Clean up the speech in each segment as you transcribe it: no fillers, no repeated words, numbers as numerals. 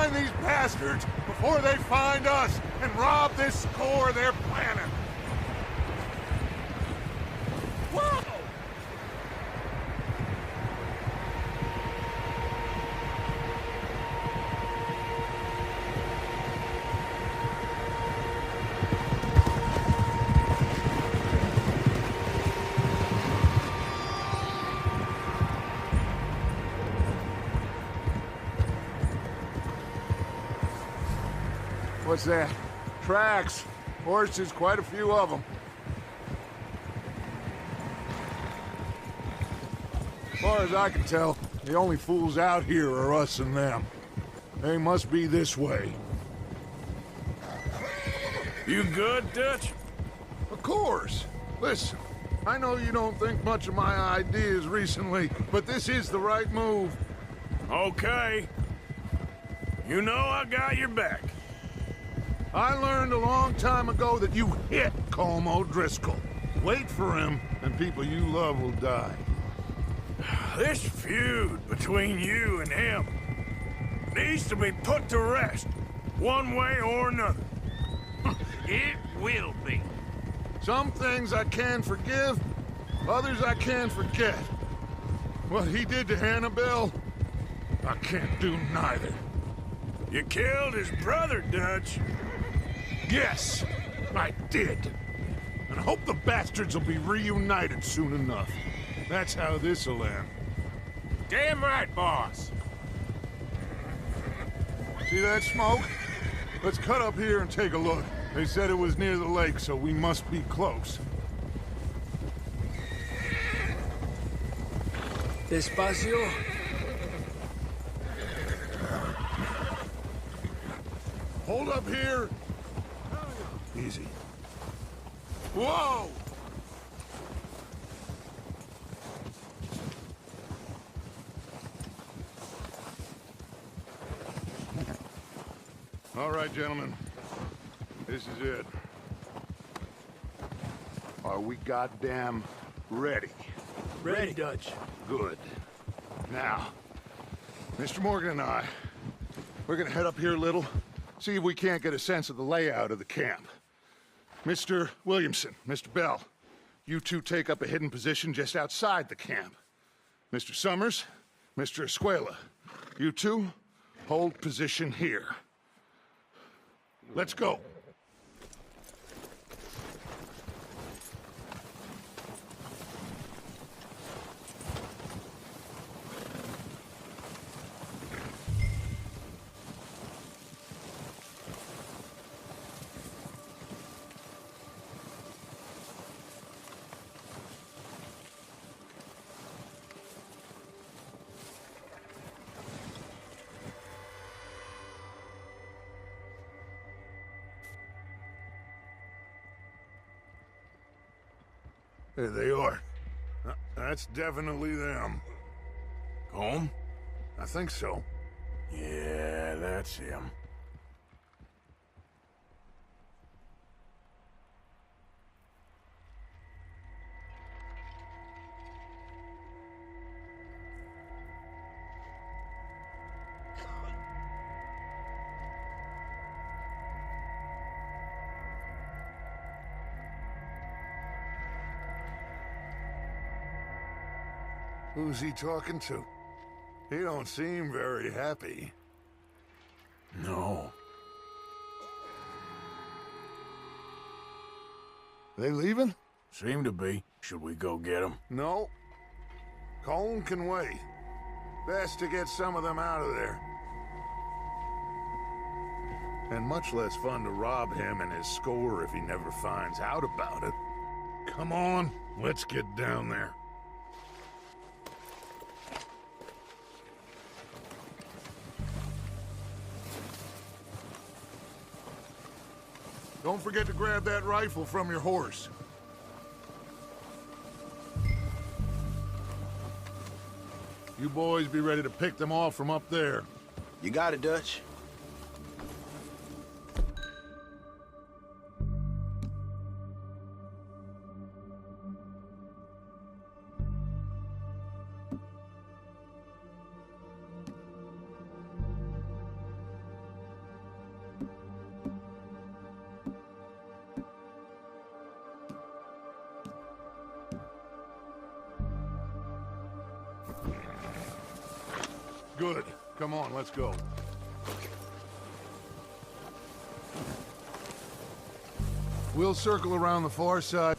find these bastards before they find us and rob this core of their planet. Whoa! What's that? Tracks. Horses, quite a few of them. As far as I can tell, the only fools out here are us and them. They must be this way. You good, Dutch? Of course. Listen, I know you don't think much of my ideas recently, but this is the right move. Okay. You know I got your back. I learned a long time ago that you hit Colm O'Driscoll. Wait for him, and people you love will die. This feud between you and him needs to be put to rest, one way or another. It will be. Some things I can forgive, others I can't forget. What he did to Annabelle, I can't do neither. You killed his brother, Dutch. Yes, I did. And I hope the bastards will be reunited soon enough. That's how this'll end. Damn right, boss. See that smoke? Let's cut up here and take a look. They said it was near the lake, so we must be close. Despacio. Hold up here. Easy. Whoa! All right, gentlemen. This is it. Are we goddamn ready? Ready, Dutch. Good. Now, Mr. Morgan and I, we're gonna head up here a little, see if we can't get a sense of the layout of the camp. Mr. Williamson, Mr. Bell, you two take up a hidden position just outside the camp. Mr. Summers, Mr. Escuela, you two hold position here. Let's go. There they are. That's definitely them. Home? I think so. Yeah, that's him. Who's he talking to? He don't seem very happy. No. They leaving? Seem to be. Should we go get him? No. Colm can wait. Best to get some of them out of there. And much less fun to rob him and his score if he never finds out about it. Come on, let's get down there. Don't forget to grab that rifle from your horse. You boys be ready to pick them off from up there. You got it, Dutch. Come on, let's go. We'll circle around the far side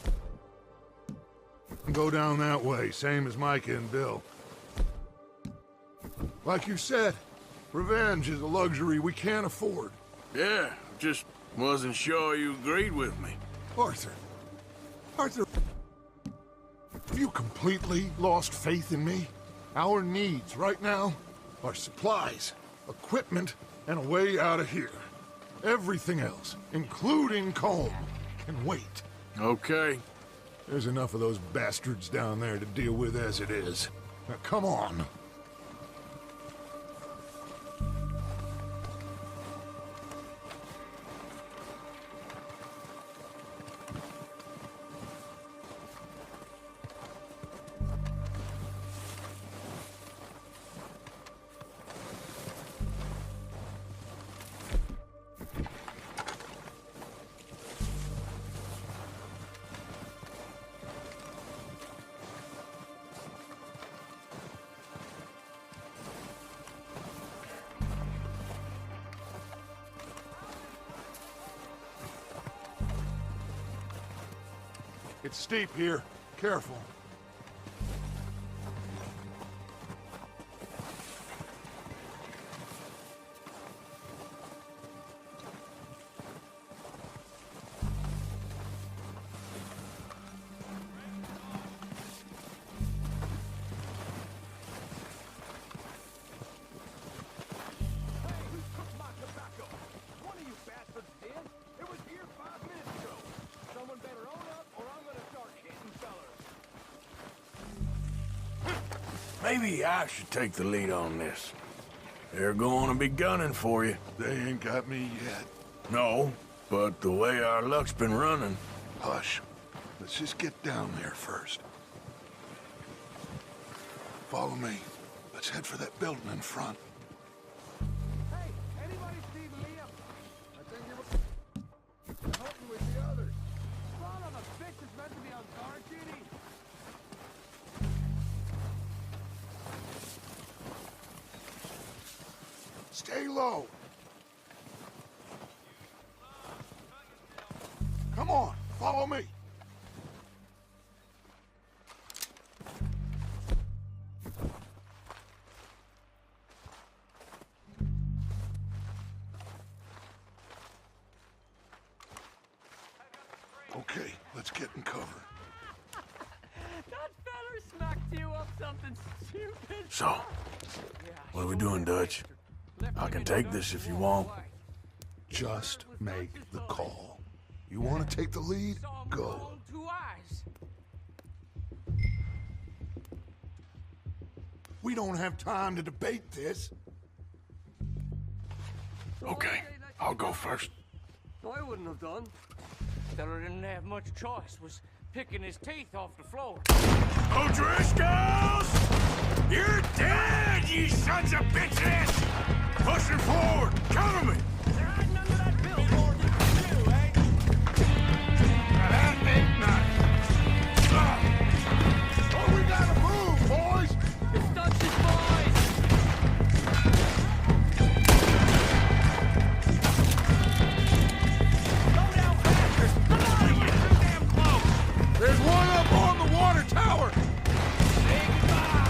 and go down that way, same as Micah and Bill. Like you said, revenge is a luxury we can't afford. Yeah, just wasn't sure you agreed with me. Arthur. Arthur, have you completely lost faith in me? Our needs right now are supplies, equipment, and a way out of here. Everything else, including Colm, can wait. Okay. There's enough of those bastards down there to deal with as it is. Now, come on. It's steep here. Careful. Maybe I should take the lead on this. They're going to be gunning for you. They ain't got me yet. No, but the way our luck's been running... Hush. Let's just get down there first. Follow me. Let's head for that building in front. Hey, anybody see Liam? I think he was hunting with the others. Son of a bitch is meant to be on guard duty. Stay low. Come on, follow me. Okay, let's get in cover. That feller smacked you up something stupid. So, what are we doing, Dutch? I can take this if you want. Just make the call. You want to take the lead? Go. We don't have time to debate this. Okay, I'll go first. I wouldn't have done. Feller didn't have much choice. Was picking his teeth off the floor. O'Driscolls! You're dead, you sons of bitches! Pushing forward! Cover me! There ain't none of that billboard you can do, eh? That ain't nothing. Oh, we gotta move, boys! It's Dutch's boys! Go down faster! Come on, you're too damn close! There's one up on the water tower! Say goodbye.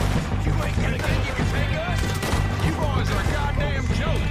You ain't gonna think you can take us? You boys are a goddamn joke.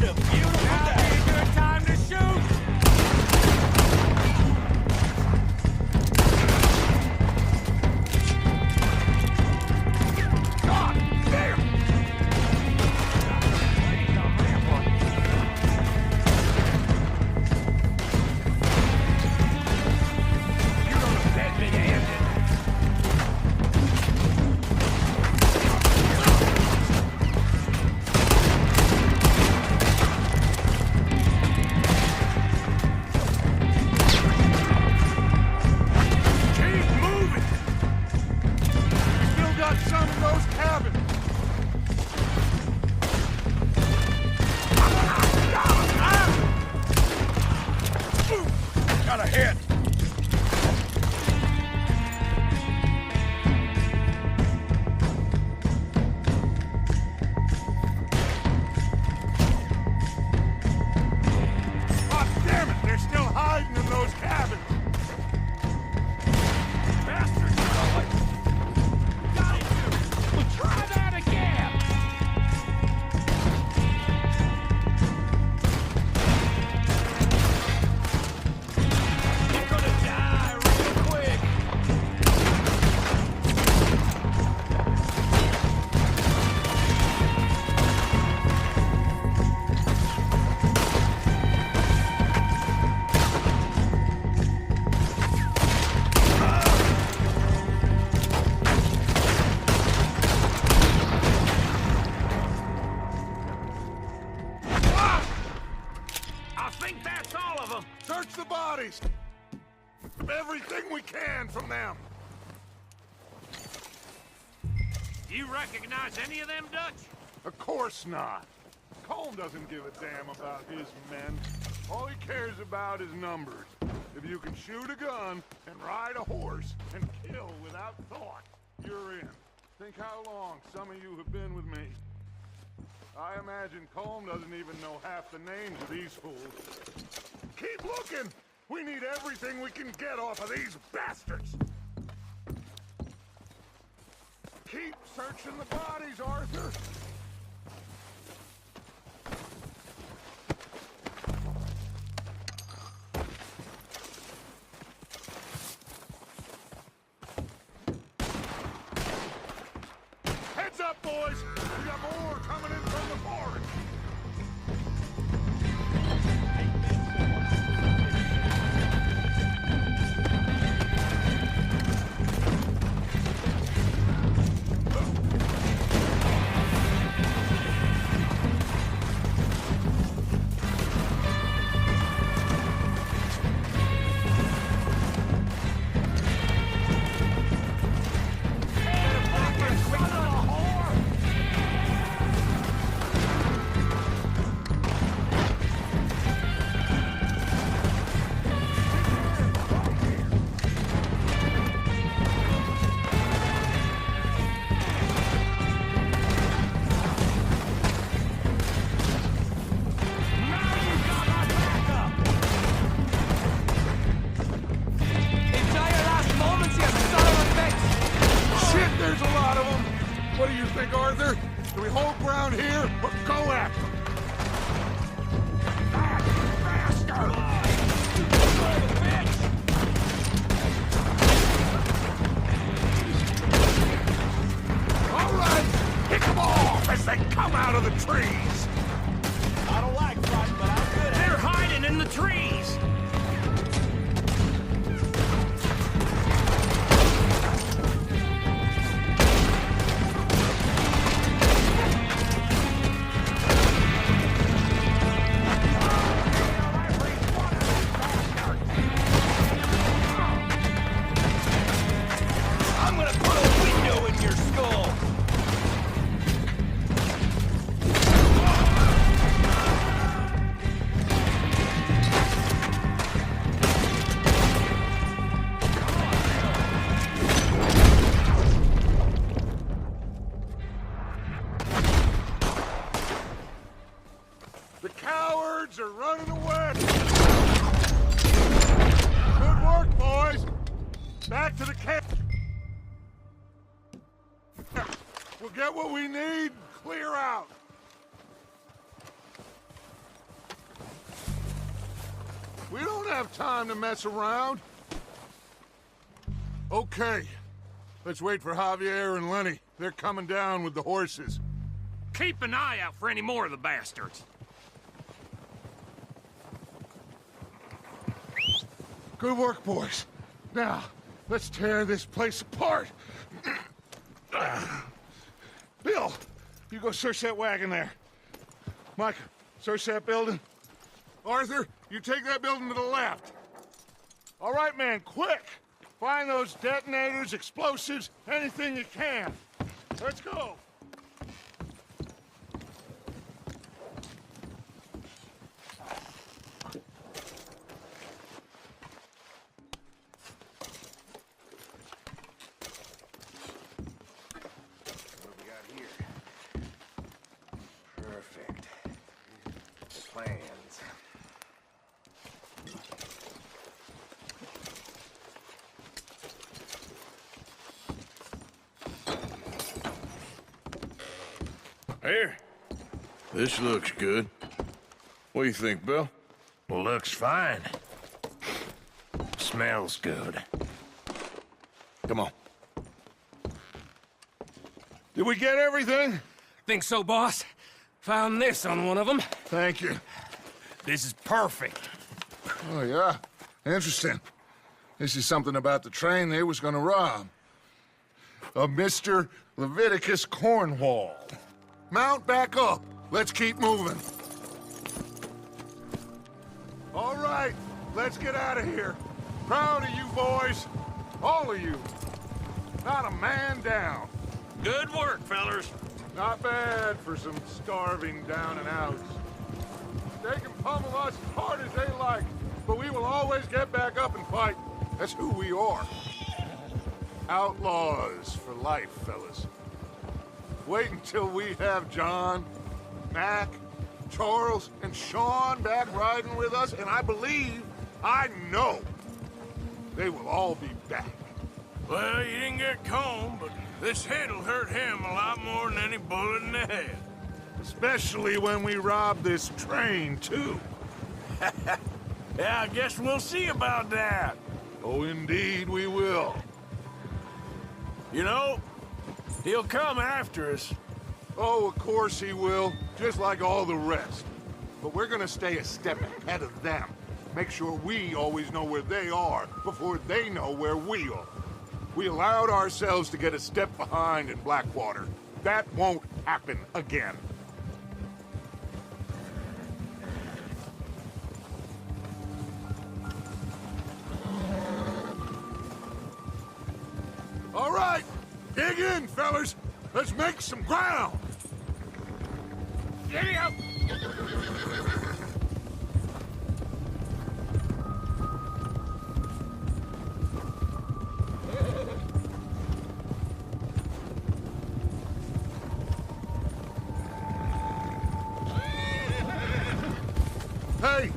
a beautiful Now day. be a good time to shoot! God damn! You're gonna let me end it. Keep moving! We still got some in those cabins. Got a hit! God damn it! They're still hiding in those cabins. Bastards! Got it, too. Well, try that again. You're gonna die real quick. I think that's all of them! Search the bodies. Everything we can from them. You recognize any of them, Dutch? Of course not. Colm doesn't give a damn about his men. All he cares about is numbers. If you can shoot a gun and ride a horse and kill without thought, you're in. Think how long some of you have been with me. I imagine Colm doesn't even know half the names of these fools. Keep looking! We need everything we can get off of these bastards! Keep searching the bodies, Arthur! Heads up, boys! We got more coming in from the forest! Enjoy your last moments, you son of a bitch! Shit, there's a lot of them! What do you think, Arthur? Do we hold ground here or go after them? All right, pick them off as they come out of the trees! I don't like fighting, but I'm good at They're hiding in the trees! I'm gonna put a window in your skull. The cowards are running away! Good work, boys! Back to the camp! We'll get what we need, clear out! have time to mess around. Okay. Let's wait for Javier and Lenny. They're coming down with the horses. Keep an eye out for any more of the bastards. Good work, boys. Now, let's tear this place apart. Bill, you go search that wagon there. Mike, search that building. Arthur, you take that building to the left. All right, man, quick! Find those detonators, explosives, anything you can. Let's go! What we got here? Perfect. Plans. Here. This looks good. What do you think, Bill? Looks fine. Smells good. Come on. Did we get everything? Think so, boss? Found this on one of them. Thank you. This is perfect. Oh, yeah? Interesting. This is something about the train they was gonna rob. A Mr. Leviticus Cornwall. Mount back up. Let's keep moving. All right, let's get out of here. Proud of you boys. All of you. Not a man down. Good work, fellers. Not bad for some starving down and outs. They can pummel us as hard as they like, but we will always get back up and fight. That's who we are. Outlaws for life, fellas. Wait until we have John, Mac, Charles, and Sean back riding with us, and I know, they will all be back. Well, you didn't get Combe, but this hit'll hurt him a lot more than any bullet in the head. Especially when we rob this train, too. Yeah, I guess we'll see about that. Oh, indeed we will. You know, he'll come after us. Oh, of course he will, just like all the rest. But we're gonna stay a step ahead of them. Make sure we always know where they are before they know where we are. We allowed ourselves to get a step behind in Blackwater. That won't happen again. All right, dig in, fellas. Let's make some ground. Giddy up! Hey,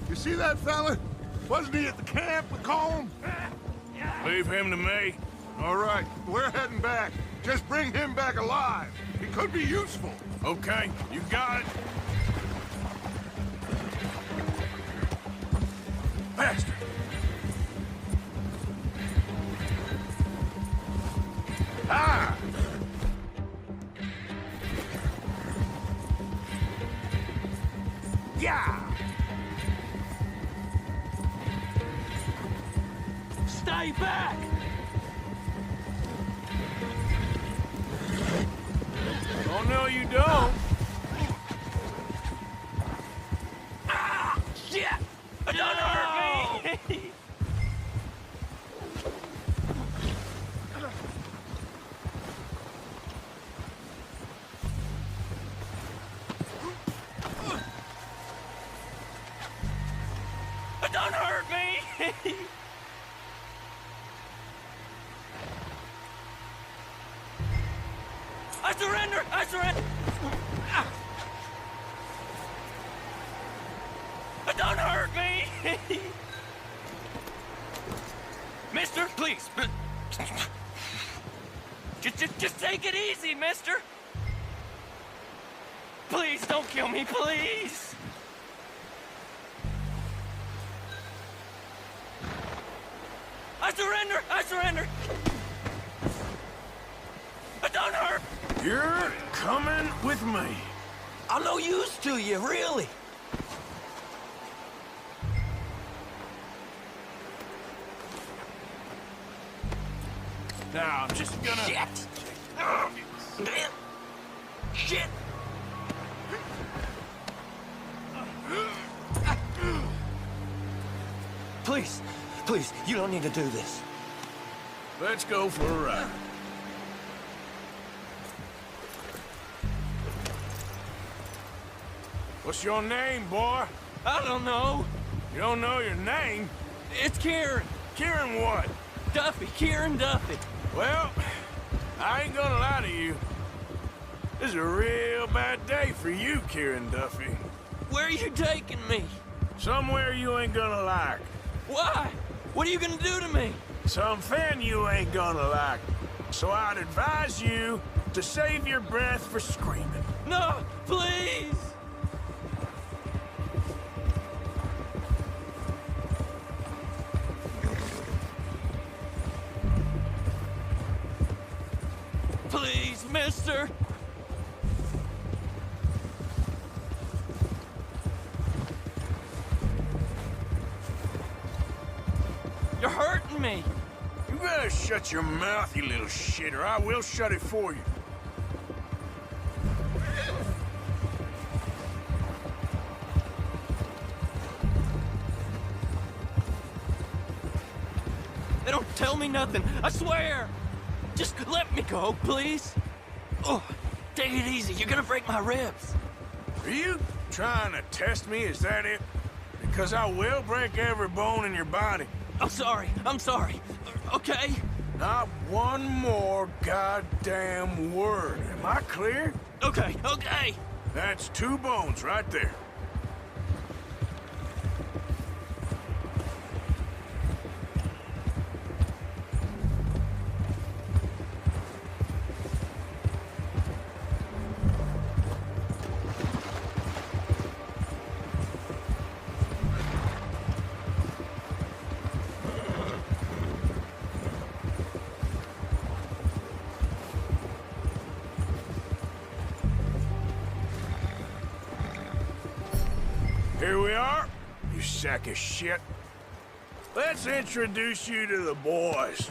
you see that fella? Wasn't he at the camp with Colm? Leave him to me. All right, we're heading back. Just bring him back alive. He could be useful. Okay, you got it. Bastard! Ah! Yeah! Stay back! Oh, no, you don't. Ah! Shit! Don't hurt me! Don't hurt me! I surrender! I surrender! Ah. Don't hurt me! Mister, please. Just take it easy, mister. Please don't kill me, please. surrender! I surrender! Don't hurt! You're coming with me. I'm no use to you, really. Now, I'm just gonna... Shit! Man. Shit! Please, please, you don't need to do this. Let's go for a ride. What's your name, boy? I don't know. You don't know your name? It's Kieran. Kieran what? Duffy. Kieran Duffy. Well, I ain't gonna lie to you. This is a real bad day for you, Kieran Duffy. Where are you taking me? Somewhere you ain't gonna like. Why? What are you gonna do to me? Something you ain't gonna like. So I'd advise you to save your breath for screaming. No, please! Please, mister! You're hurting me! You better shut your mouth, you little shit, or I will shut it for you. They don't tell me nothing, I swear! Just let me go, please! Oh, take it easy, you're gonna break my ribs. Are you trying to test me, is that it? Because I will break every bone in your body. I'm sorry, okay? Not one more goddamn word. Am I clear? Okay. That's 2 bones right there. Here we are, you sack of shit. Let's introduce you to the boys.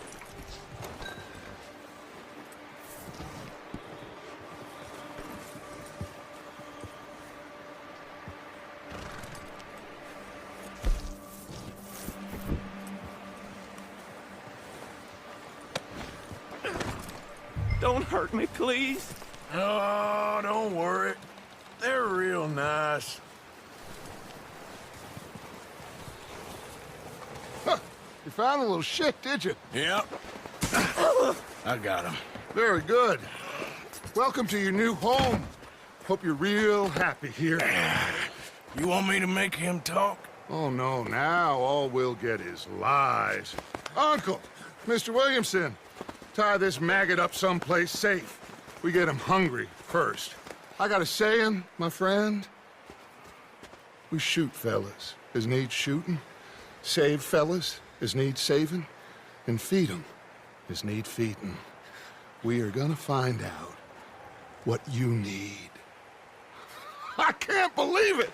Don't hurt me, please. Oh, don't worry. They're real nice. You found a little shit, did you? Yep. I got him. Very good. Welcome to your new home. Hope you're real happy here. You want me to make him talk? Oh, no, now all we'll get is lies. Uncle, Mr. Williamson, tie this maggot up someplace safe. We get him hungry first. I got a saying, my friend. We shoot fellas as need shooting, save fellas as need saving, and feed 'em as need feeding. We are gonna find out what you need. I can't believe it!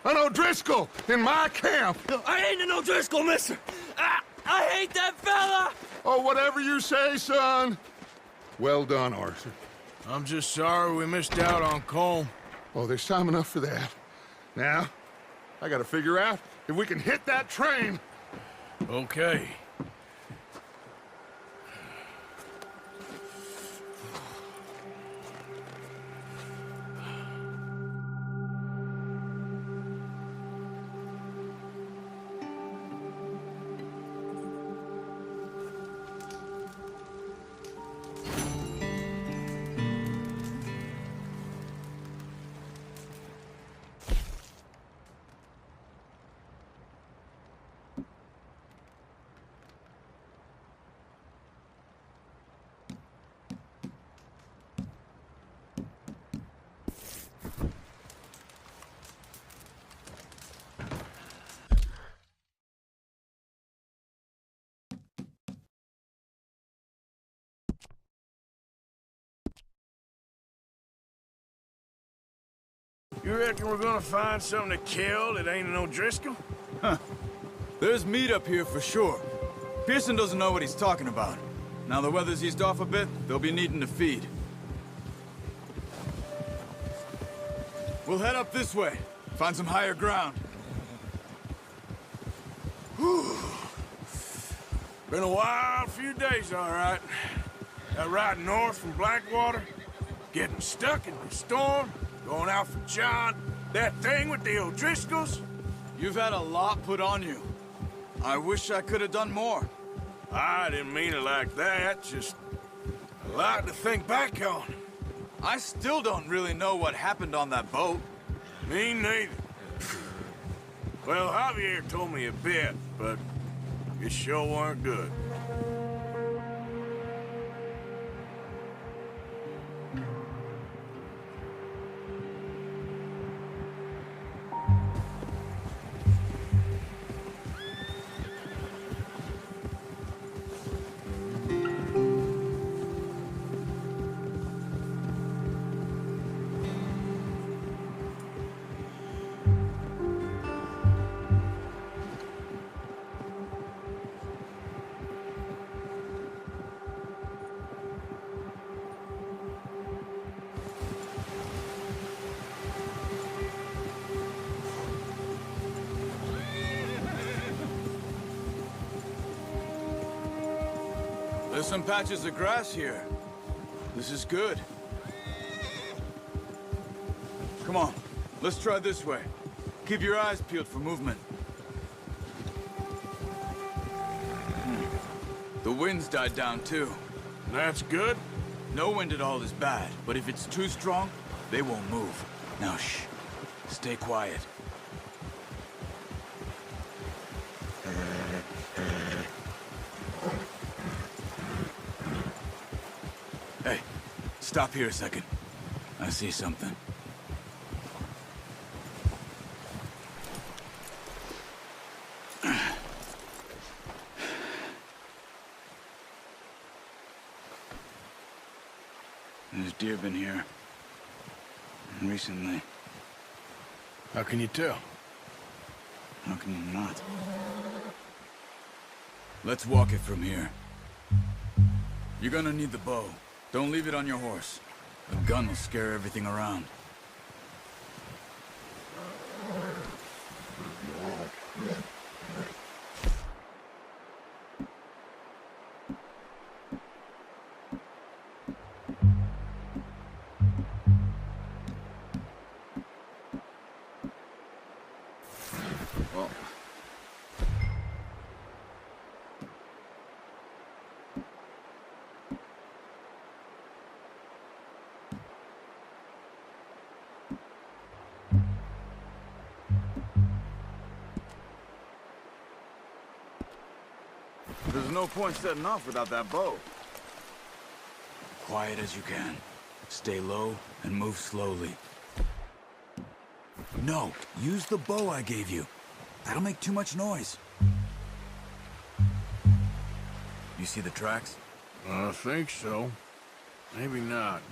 An O'Driscoll in my camp! I ain't an O'Driscoll, mister! I hate that fella! Oh, whatever you say, son. Well done, Arthur. I'm just sorry we missed out on Colm. Oh, there's time enough for that. Now, I gotta figure out if we can hit that train. Okay. reckon we're gonna find something to kill that ain't an O'Driscoll? There's meat up here for sure. Pearson doesn't know what he's talking about. Now the weather's eased off a bit, they'll be needing to feed. We'll head up this way. Find some higher ground. Been a wild few days, all right. That ride north from Blackwater, getting stuck in the storm, going out for John, that thing with the O'Driscolls. You've had a lot put on you. I wish I could have done more. I didn't mean it like that, just a lot to think back on. I still don't really know what happened on that boat. Me neither. Well, Javier told me a bit, but it sure weren't good. There's some patches of grass here. This is good. Come on, let's try this way. Keep your eyes peeled for movement. The wind's died down too. That's good. No wind at all is bad, but if it's too strong, they won't move. Now shh, stay quiet. Hey, stop here a second. I see something. There's deer been here. Recently. How can you tell? How can you not? Let's walk it from here. You're gonna need the bow. Don't leave it on your horse. A gun will scare everything around. Well, there's no point setting off without that bow. Quiet as you can. Stay low and move slowly. No, use the bow I gave you. That'll make too much noise. You see the tracks? I think so. Maybe not.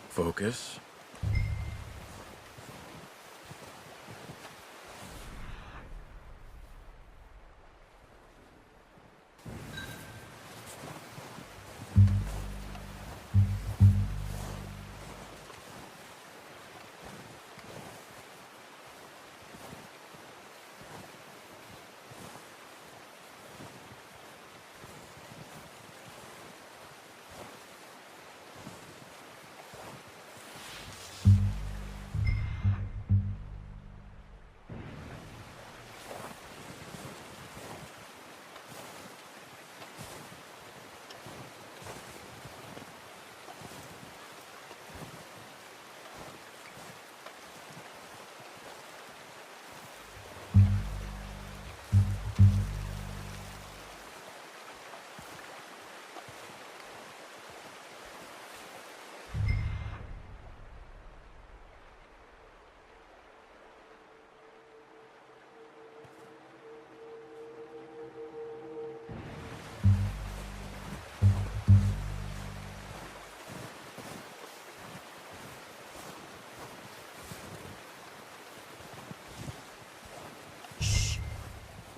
Focus.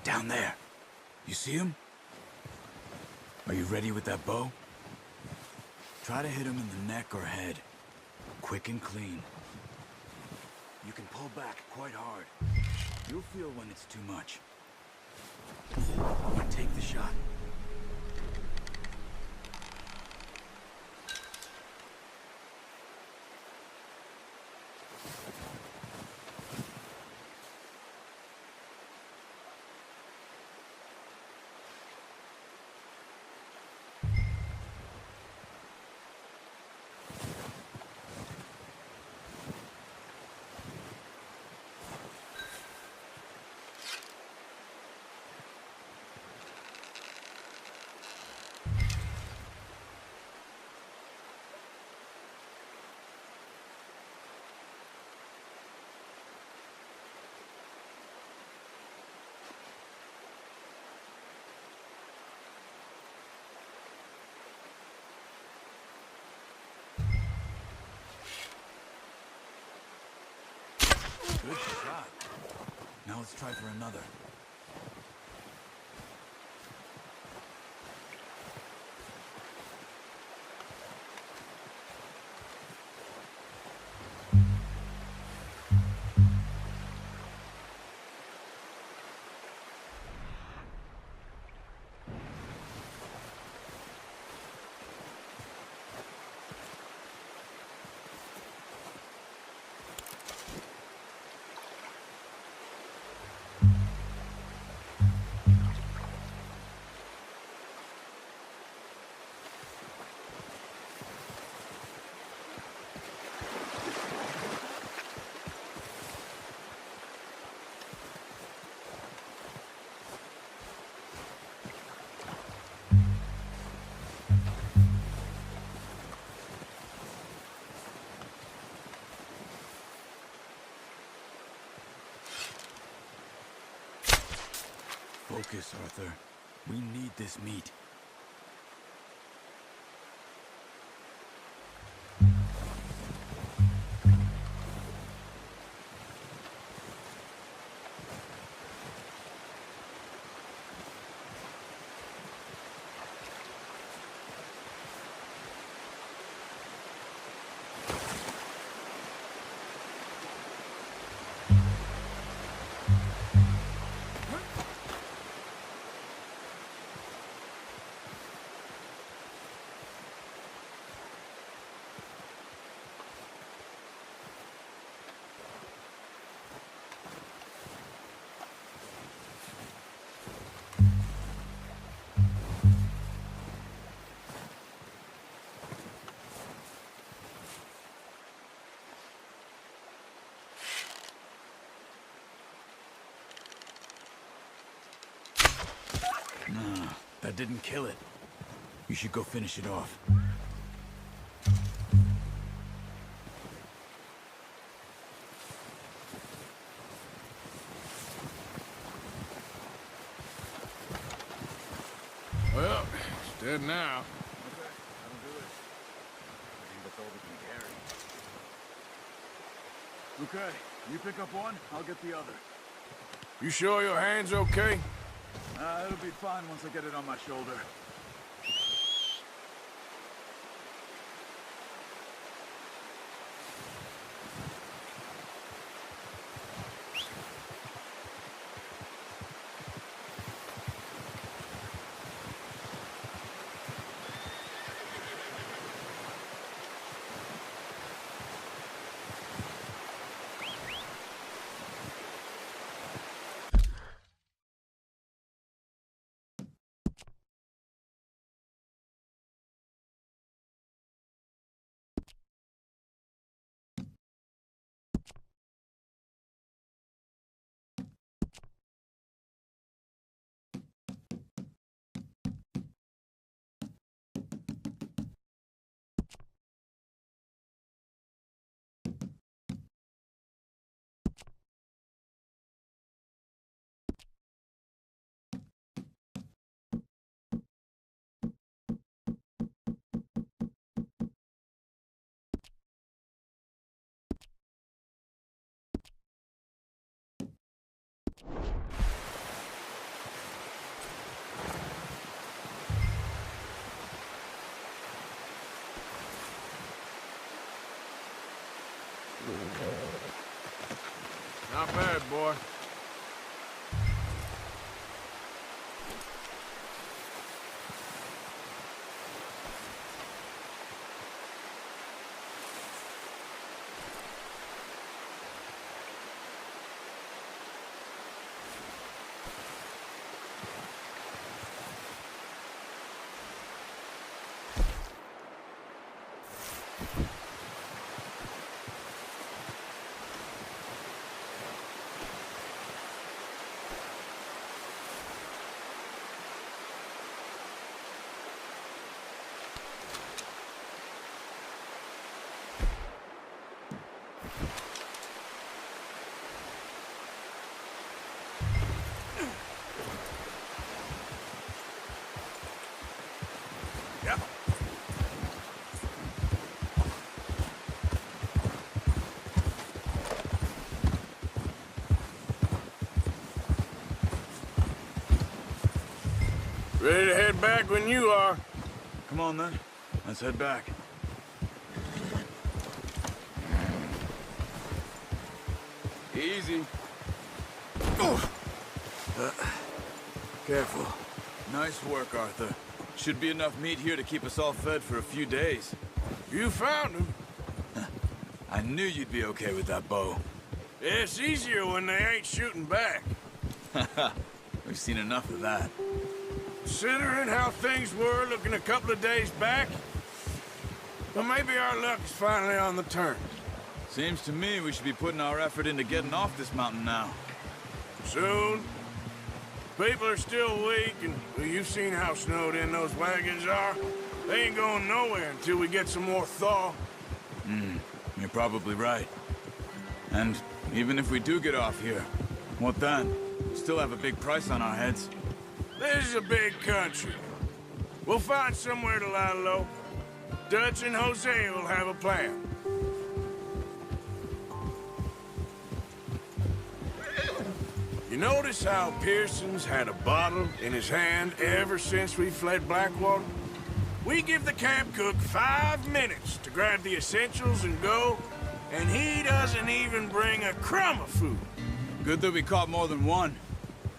Down there. You see him? Are you ready with that bow? Try to hit him in the neck or head. Quick and clean. You can pull back quite hard. You'll feel when it's too much. Now take the shot. Good shot. Now let's try for another. Focus, Arthur. We need this meat. No, that didn't kill it. You should go finish it off. Well, it's dead now. Okay, you pick up one, I'll get the other. You sure your hand's okay? It'll be fine once I get it on my shoulder. boy. Yep. Ready to head back when you are. Come on, then. Let's head back. Easy. Careful. Nice work, Arthur. Should be enough meat here to keep us all fed for a few days. You found him. I knew you'd be okay with that bow. It's easier when they ain't shooting back. We've seen enough of that. Considering how things were looking a couple of days back, well, maybe our luck is finally on the turn. Seems to me we should be putting our effort into getting off this mountain now. Soon. People are still weak, and well, you've seen how snowed in those wagons are. They ain't going nowhere until we get some more thaw. You're probably right. And even if we do get off here, what then? We still have a big price on our heads. This is a big country. We'll find somewhere to lie low. Dutch and Jose will have a plan. You notice how Pearson's had a bottle in his hand ever since we fled Blackwater? We give the camp cook 5 minutes to grab the essentials and go, and he doesn't even bring a crumb of food. Good that we caught more than one.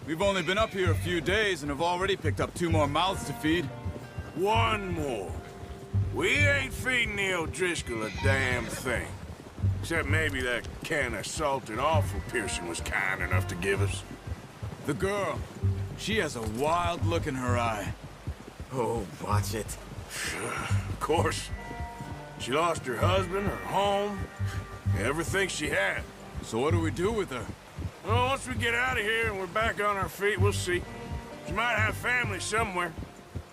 We've only been up here a few days and have already picked up 2 more mouths to feed. One more. We ain't feeding the O'Driscoll a damn thing. Except maybe that can of salted offal Pearson was kind enough to give us. The girl, she has a wild look in her eye. Oh, watch it. Of course. She lost her husband, her home, everything she had. So what do we do with her? Well, once we get out of here and we're back on our feet, we'll see. She might have family somewhere.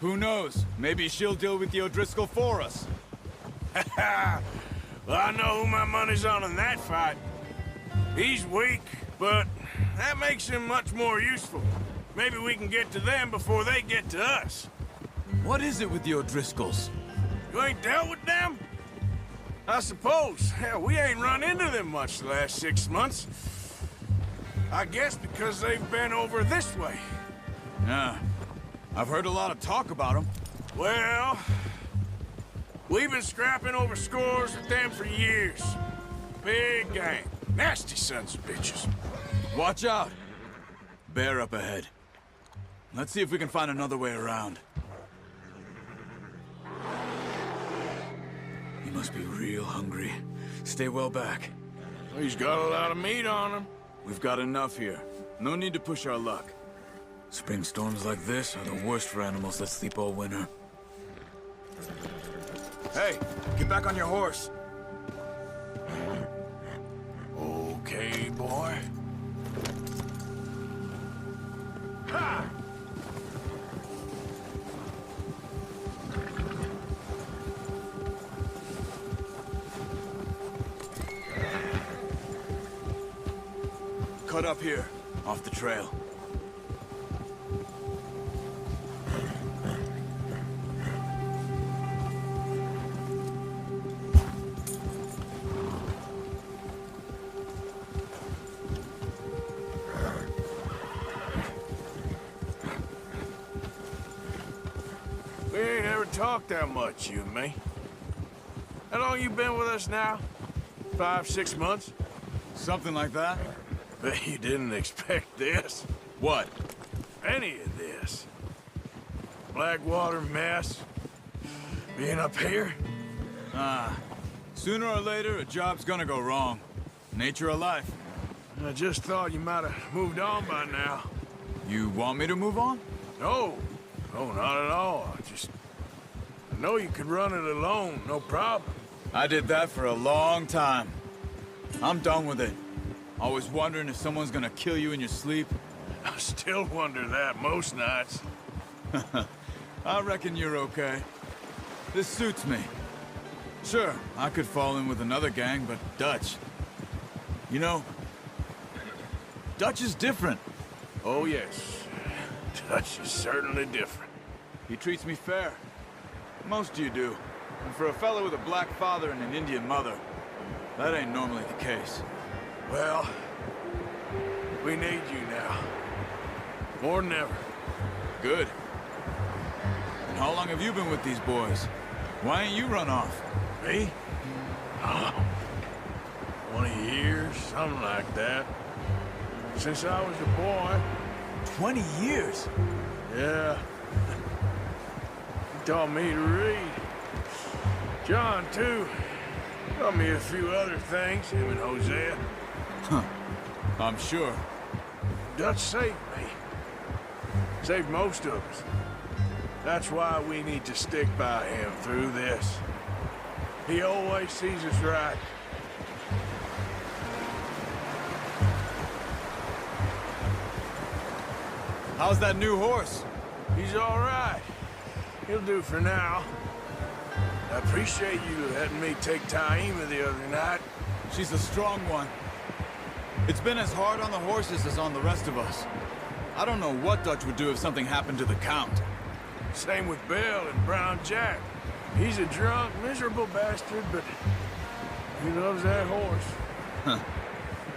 Who knows? Maybe she'll deal with the O'Driscoll for us. Well, I know who my money's on in that fight. He's weak, but that makes him much more useful. Maybe we can get to them before they get to us. What is it with the O'Driscolls? You ain't dealt with them? I suppose. Hell, we ain't run into them much the last 6 months. I guess because they've been over this way. Yeah. I've heard a lot of talk about them. Well, we've been scrapping over scores with them for years. Big gang. Nasty sons of bitches. Watch out! Bear up ahead. Let's see if we can find another way around. He must be real hungry. Stay well back. He's got a lot of meat on him. We've got enough here. No need to push our luck. Spring storms like this are the worst for animals that sleep all winter. Hey, get back on your horse. Okay, boy. Ha! Cut up here, off the trail. We ain't ever talked that much, you and me. How long you been with us now? 5, 6 months? Something like that. Bet you didn't expect this. What? Any of this. Blackwater mess. Being up here? Sooner or later, a job's gonna go wrong. Nature of life. I just thought you might have moved on by now. You want me to move on? No. No, not at all. I know you could run it alone, no problem. I did that for a long time. I'm done with it. Always wondering if someone's gonna kill you in your sleep. I still wonder that most nights. I reckon you're okay. This suits me. Sure, I could fall in with another gang, but Dutch... You know, Dutch is different. Oh, yes. Dutch is certainly different. He treats me fair. Most of you do. And for a fellow with a black father and an Indian mother, that ain't normally the case. Well, we need you now. More than ever. Good. And how long have you been with these boys? Why ain't you run off? Me? Oh, 20 years, something like that. Since I was a boy. 20 years? Yeah. He taught me to read. John, too. Taught me a few other things, him and Hosea. I'm sure. Dutch saved me. Saved most of us. That's why we need to stick by him through this. He always sees us right. How's that new horse? He's all right. He'll do for now. I appreciate you letting me take Taima the other night. She's a strong one. It's been as hard on the horses as on the rest of us. I don't know what Dutch would do if something happened to the Count. Same with Bill and Brown Jack. He's a drunk, miserable bastard, but he loves that horse.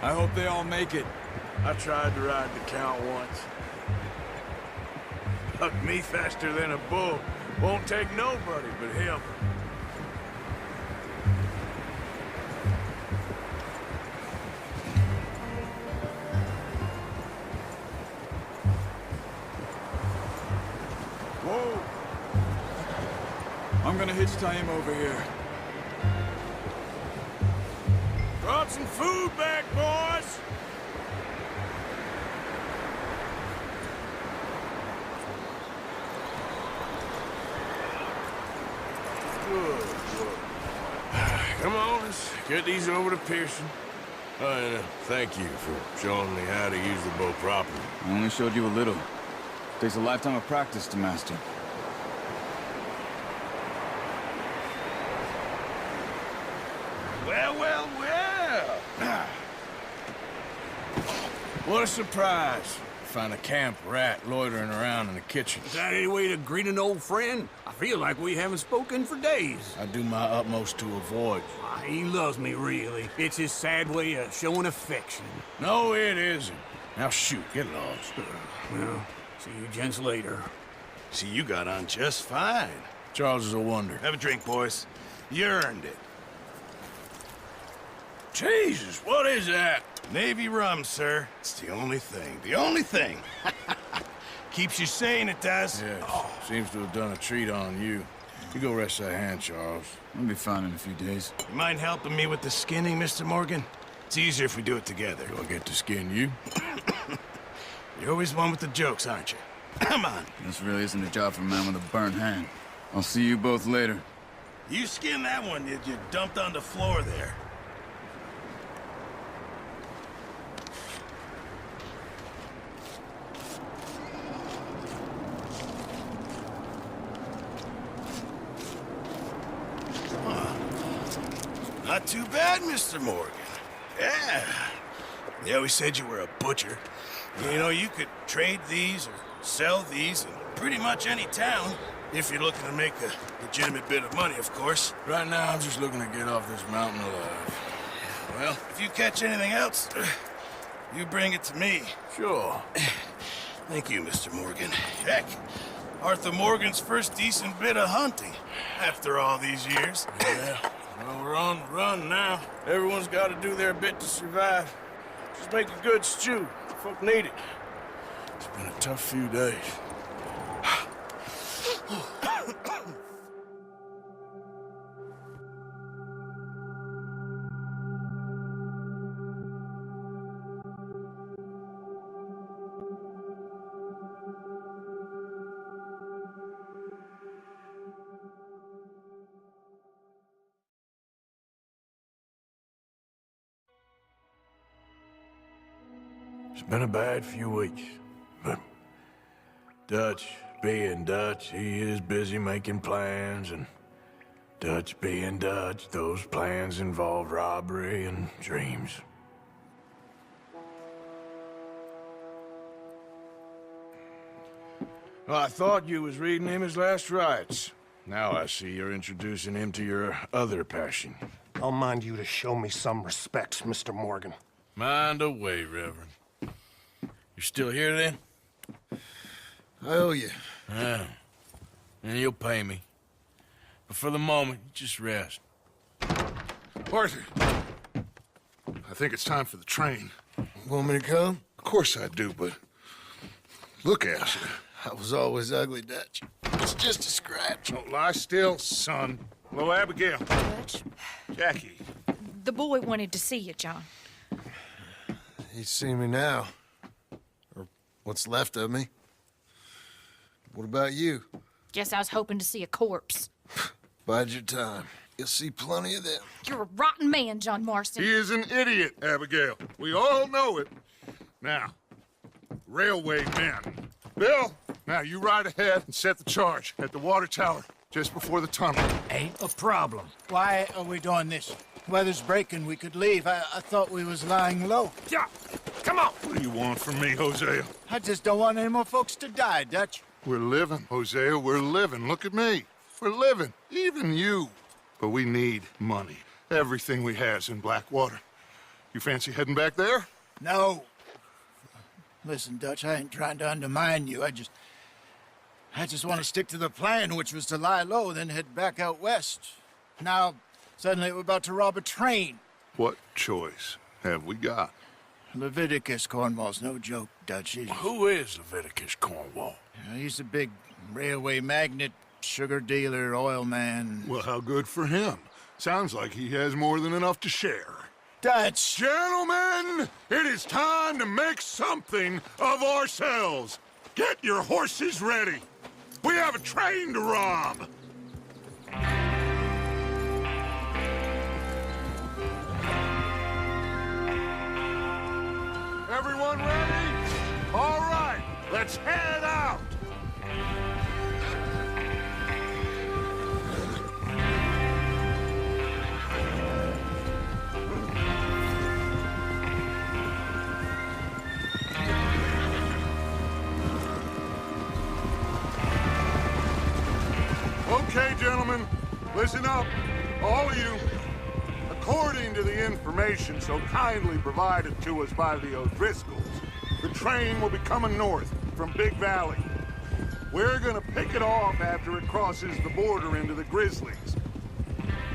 I hope they all make it. I tried to ride the Count once. Bucked me faster than a bull. Won't take nobody but him. Whoa! I'm gonna hitch Taima over here. Brought some food back, boys! Good. Come on, let's get these over to Pearson. And thank you for showing me how to use the bow properly. I only showed you a little. Takes a lifetime of practice to master. Well, well, well! What a surprise. Find a camp rat loitering around in the kitchen. Is that any way to greet an old friend? I feel like we haven't spoken for days. I do my utmost to avoid you. He loves me, really. It's his sad way of showing affection. No, it isn't. Now shoot, get lost. Well, see you gents later. See, you got on just fine. Charles is a wonder. Have a drink, boys. You earned it. Jesus, what is that? Navy rum, sir. It's the only thing. The only thing. Keeps you sane, it does. Yes, seems to have done a treat on you. You go rest that hand, Charles. I'll be fine in a few days. You mind helping me with the skinning, Mr. Morgan? It's easier if we do it together. Do I get to skin you? You're always one with the jokes, aren't you? Come on. This really isn't a job for a man with a burnt hand. I'll see you both later. You skin that one you dumped on the floor there. Not too bad, Mr. Morgan. Yeah. They always said you were a butcher. You know, you could trade these or sell these in pretty much any town, if you're looking to make a legitimate bit of money, of course. Right now, I'm just looking to get off this mountain alive. Well, if you catch anything else, you bring it to me. Sure. Thank you, Mr. Morgan. Heck, Arthur Morgan's first decent bit of hunting after all these years. Yeah. Well, we're on the run now. Everyone's got to do their bit to survive. Just make a good stew. Folk need it. It's been a tough few days. It's been a bad few weeks, but Dutch being Dutch, he is busy making plans, and Dutch being Dutch, those plans involve robbery and dreams. Well, I thought you was reading him his last rites. Now I see you're introducing him to your other passion. I'll mind you to show me some respect, Mr. Morgan. Mind away, Reverend. You still here, then? I owe you. Yeah. And you'll pay me. But for the moment, just rest. Arthur, I think it's time for the train. Want me to come? Of course I do, but look at you. I was always ugly, Dutch. It's just a scratch. Don't lie still, son. Hello, Abigail. Dutch, Jackie. the boy wanted to see you, John. He's seen me now. Or what's left of me. What about you? Guess I was hoping to see a corpse. Bide your time. You'll see plenty of them. You're a rotten man, John Marston. He is an idiot, Abigail. We all know it. Now, railway men. Bill, now you ride ahead and set the charge at the water tower just before the tunnel. Ain't a problem. Why are we doing this? Weather's breaking. We could leave. I thought we was lying low. Yeah, come on. What do you want from me, Hosea? I just don't want any more folks to die, Dutch. We're living, Hosea. We're living. Look at me. We're living. Even you. But we need money. Everything we has in Blackwater. You fancy heading back there? No. Listen, Dutch, I ain't trying to undermine you. I just want to stick to the plan, which was to lie low, then head back out west. Now, suddenly we're about to rob a train. What choice have we got? Leviticus Cornwall's no joke, Dutch. Who is Leviticus Cornwall? He's a big railway magnate, sugar dealer, oil man. Well, how good for him. Sounds like he has more than enough to share. Dutch! Gentlemen, it is time to make something of ourselves. Get your horses ready. We have a train to rob. Everyone ready? All right, let's head out. Okay, gentlemen, listen up, all of you. According to the information so kindly provided to us by the O'Driscolls, the train will be coming north from Big Valley. We're gonna pick it off after it crosses the border into the Grizzlies.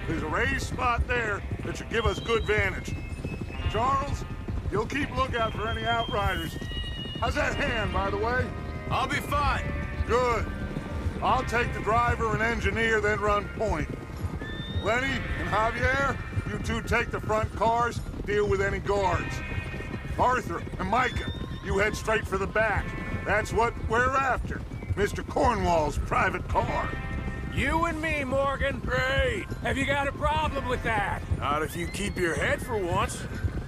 There's a raised spot there that should give us good vantage. Charles, you'll keep lookout for any outriders. How's that hand, by the way? I'll be fine. Good. I'll take the driver and engineer, then run point. Lenny and Javier, you two take the front cars, deal with any guards. Arthur and Micah, you head straight for the back. That's what we're after. Mr. Cornwall's private car. You and me, Morgan. Great. Have you got a problem with that? Not if you keep your head for once.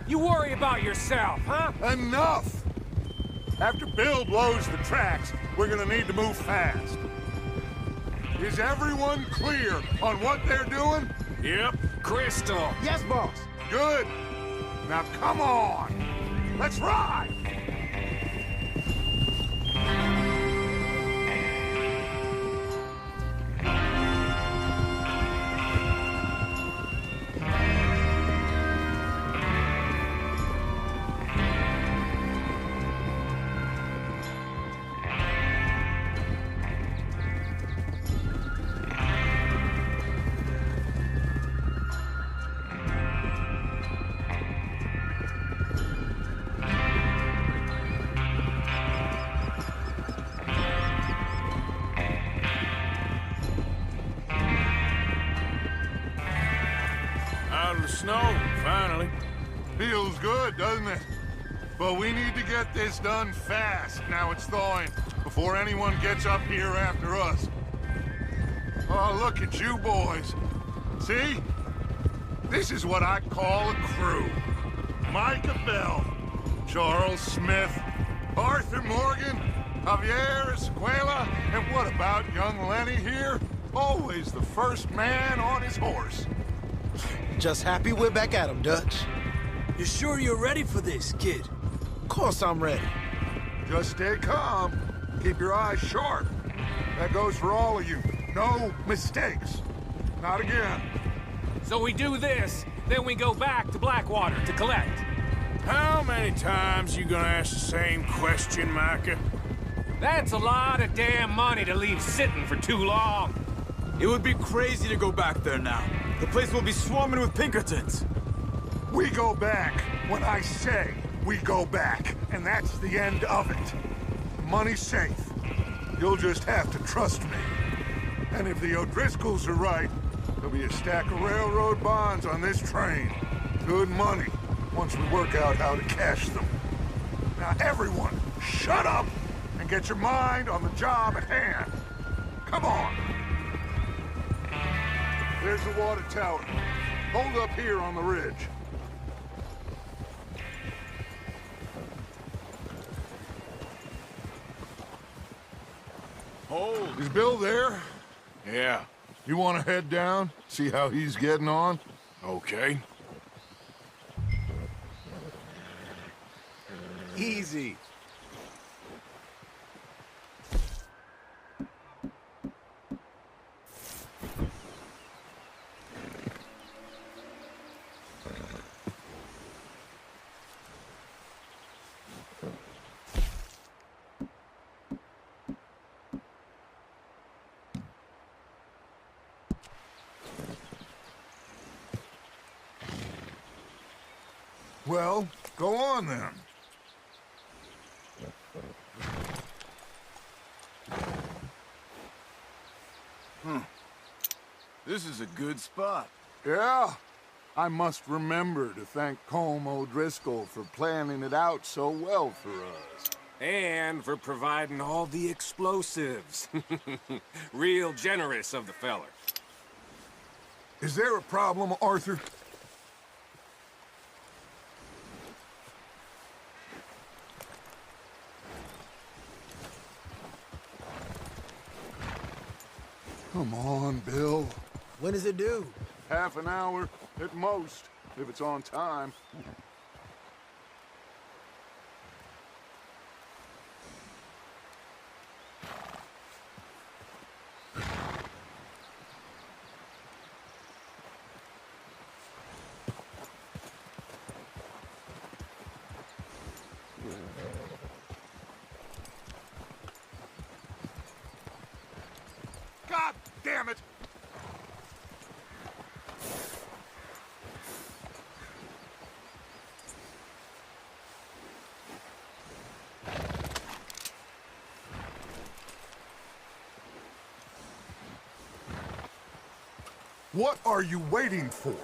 You worry about yourself, huh? Enough! After Bill blows the tracks, we're gonna need to move fast. Is everyone clear on what they're doing? Yep. Crystal. Yes, boss. Good. Now come on. Let's ride. good, doesn't it? But we need to get this done fast. Now it's thawing, before anyone gets up here after us. Oh, look at you boys. See? This is what I call a crew. Micah Bell, Charles Smith, Arthur Morgan, Javier Escuela, and what about young Lenny here? Always the first man on his horse. Just happy we're back at 'em, Dutch. You sure you're ready for this, kid? Of course I'm ready. Just stay calm. Keep your eyes sharp. That goes for all of you. No mistakes. Not again. So we do this, then we go back to Blackwater to collect. How many times you gonna ask the same question, Micah? That's a lot of damn money to leave sitting for too long. It would be crazy to go back there now. The place will be swarming with Pinkertons. We go back when I say we go back, and that's the end of it. Money's safe. You'll just have to trust me. And if the O'Driscolls are right, there'll be a stack of railroad bonds on this train. Good money, once we work out how to cash them. Now everyone, shut up and get your mind on the job at hand. Come on. There's the water tower. Hold up here on the ridge. Hold. Is Bill there? Yeah. You want to head down? See how he's getting on? Okay. Easy. Well, go on then. This is a good spot. Yeah. I must remember to thank Colm O'Driscoll for planning it out so well for us. And for providing all the explosives. Real generous of the feller. Is there a problem, Arthur? Come on, Bill. When is it due? Half an hour, at most, if it's on time. God damn it! What are you waiting for?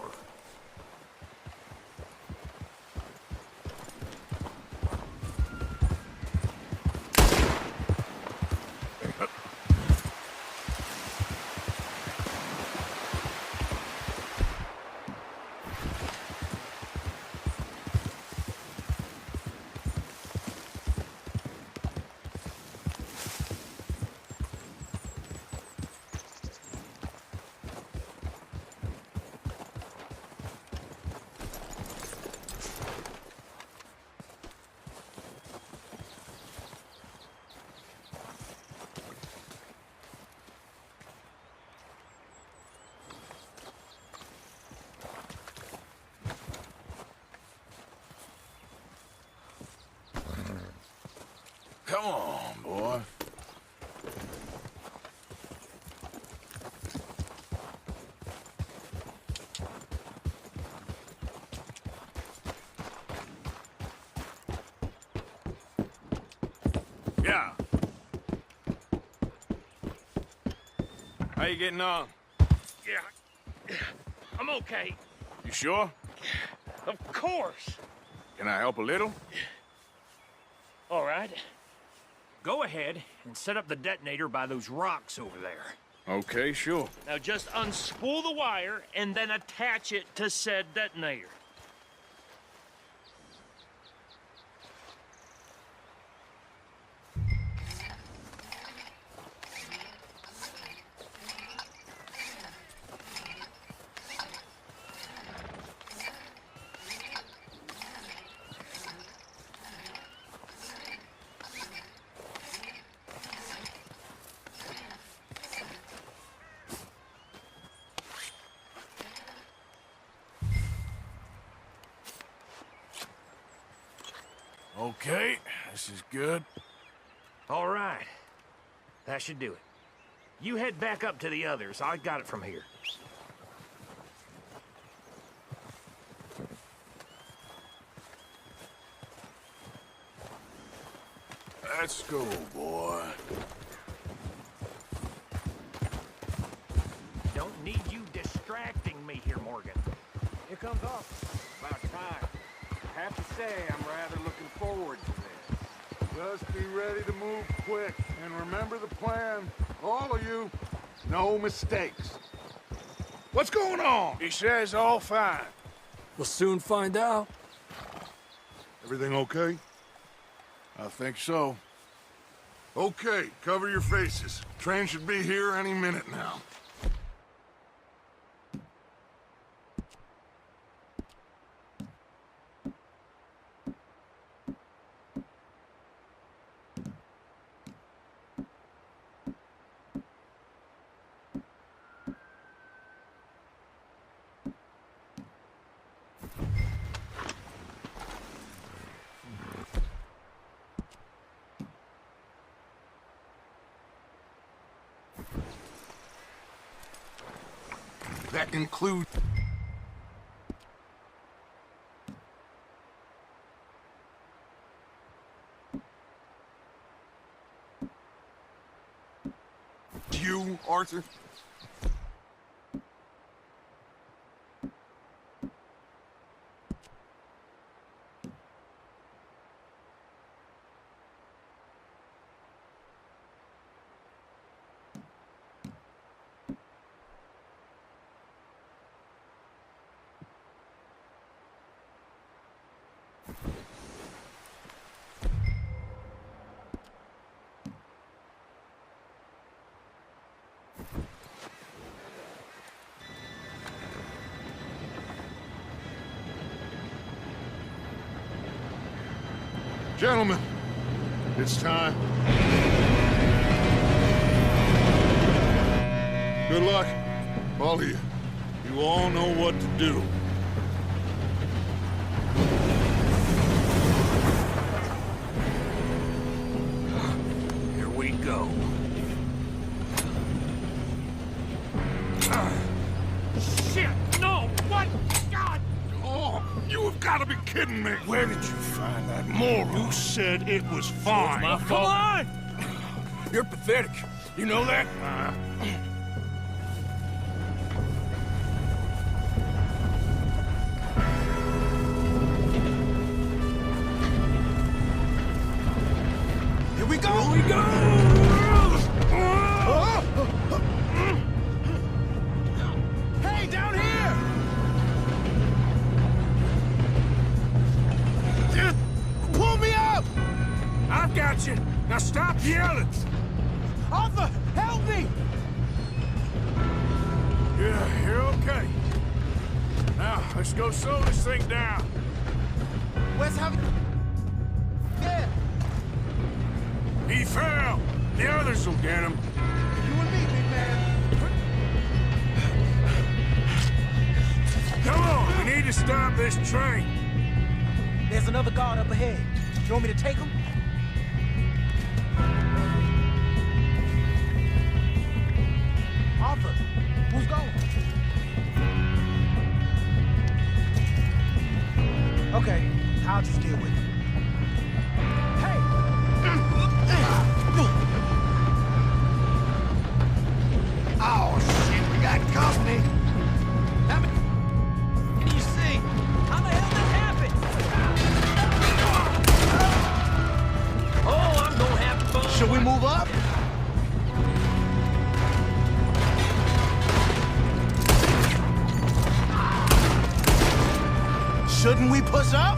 Come on, boy. Yeah. How you getting on? Yeah. I'm okay. You sure? Of course. Can I help a little? All right. Go ahead and set up the detonator by those rocks over there. Okay, sure. Now just unspool the wire and then attach it to said detonator. Okay, this is good. All right. That should do it. You head back up to the others. I got it from here. Let's go, boy. Don't need you distracting me here, Morgan. Here comes off. About time. I have to say, I'm rather looking forward to this. Just be ready to move quick, and remember the plan. All of you, no mistakes. What's going on? He says all fine. We'll soon find out. Everything okay? I think so. Okay, cover your faces. Train should be here any minute now. That includes... you, Arthur? Gentlemen, it's time. Good luck, all of you. You all know what to do. Here we go. Shit! No! What? God! Oh, you have got to be kidding me. Where did you find that moron? You said it was fine. My Come fault. on! You're pathetic. You know that? Here we go! Here we go! Hey, down here! Pull me up! I've got you. Now stop yelling. Arthur, help me! Yeah, you're okay. Now, let's go slow this thing down. Where's having... Yeah, He fell. The others will get him. you and me, big man. Come on, we need to stop this train. There's another guard up ahead. You want me to take him? Arthur, who's going? Okay, I'll just deal with it. Hey! Oh, shit, we got company. Can you see? How the hell that happened? Should we move up? Shouldn't we push up?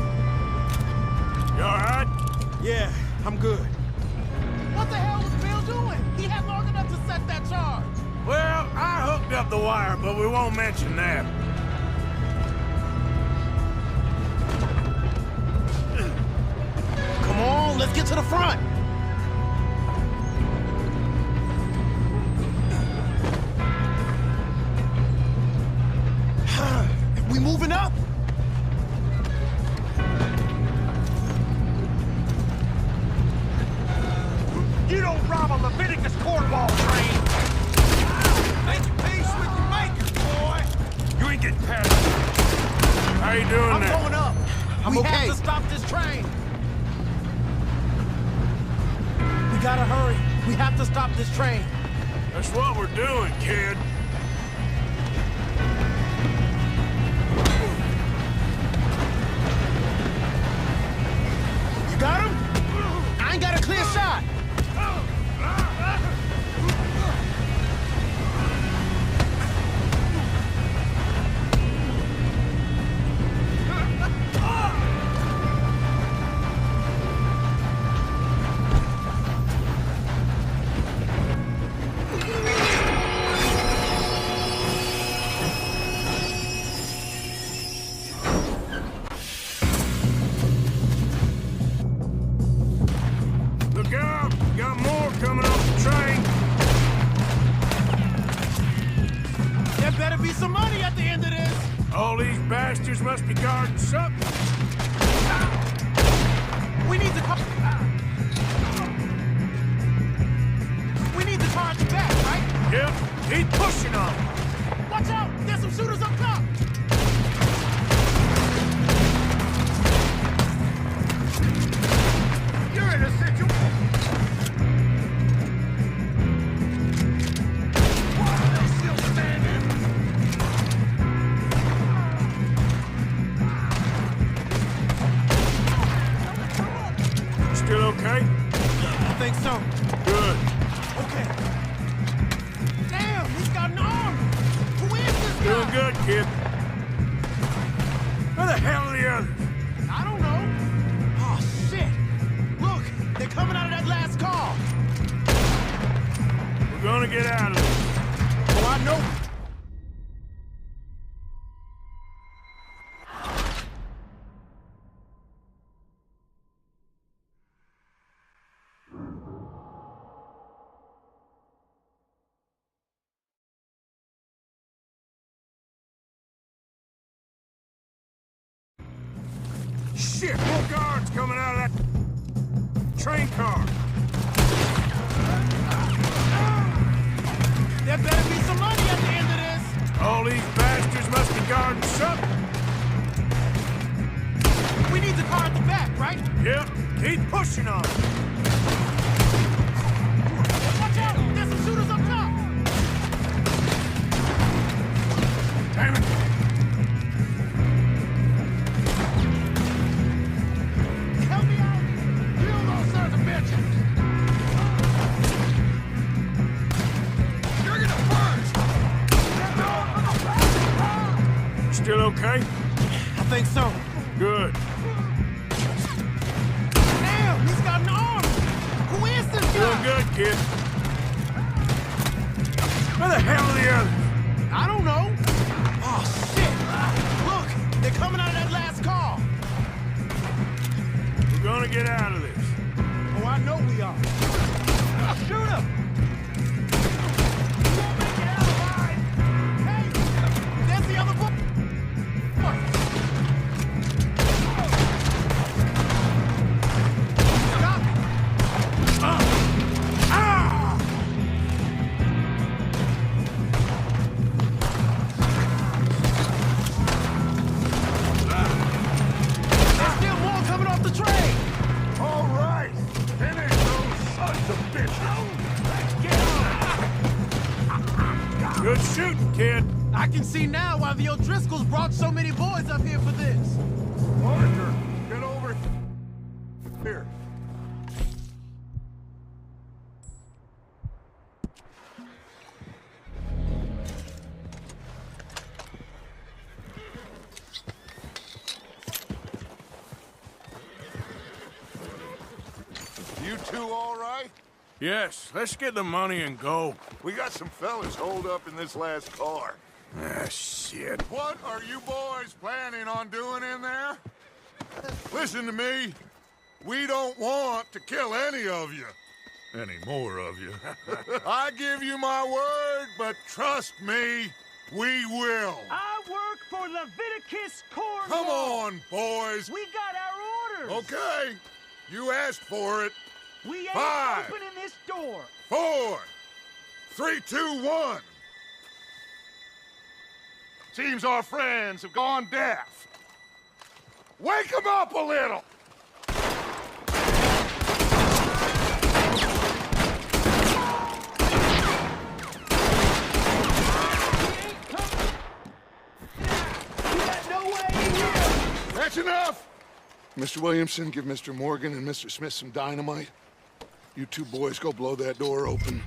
You all right? Yeah, I'm good. What the hell was Bill doing? He had long enough to set that charge. Well, I hooked up the wire, but we won't mention that. Come on, let's get to the front. We moving up? You don't rob a Leviticus cornball train! Make peace with your maker, boy. You ain't getting past How you doing I'm there? going up. We have to stop this train. We gotta hurry. We have to stop this train. That's what we're doing, kid. You got him? I ain't got a clear shot. Look out! Got more coming off the train. There better be some money at the end of this. All these bastards must be guarding something. We need to We need to charge you back, right? Yep, keep pushing on. Watch out! There's some shooters up top! You're in a situation. Why are they still standing? Still okay? I think so. Good. Okay. Damn, he's got an arm! Who is this guy? Doing good, kid. Where the hell are the others? I don't know. Oh, shit! Look, they're coming out of that last car. We're gonna get out of this. Oh, I know. Shit, more guards coming out of that train car. There better be some money at the end of this. All these bastards must be guarding something. We need the car at the back, right? Yep, keep pushing on. Watch out! There's some shooters up top! Damn it. Help me out! Kill those sons of bitches! You're gonna burn! Still okay? I think so. Good. Damn, he's got an arm! Who is this guy? Doing good, kid. Where the hell are the others? I don't know. Oh, shit! Look, they're coming out of that last car. We're gonna get out of this. Oh, I know we are. Shoot him! You won't make it out alive! Hey, there's the other boy! Stop it! There's still more coming off the train! All right, finish those sons of bitches. Good shooting, kid. I can see now why the O'Driscolls brought so many boys up here for this. Parker, get over here. two all right? Yes, let's get the money and go. We got some fellas holed up in this last car. Ah, shit. What are you boys planning on doing in there? Listen to me. We don't want to kill any of you. Any more of you. I give you my word, but trust me, we will. I work for Leviticus Cornwall. Come on, boys. We got our orders. Okay. You asked for it. We ain't 5, opening this door. 4, 3, 2, 1. Seems our friends have gone deaf. Wake them up a little! That's enough! Mr. Williamson, give Mr. Morgan and Mr. Smith some dynamite. You two boys go blow that door open.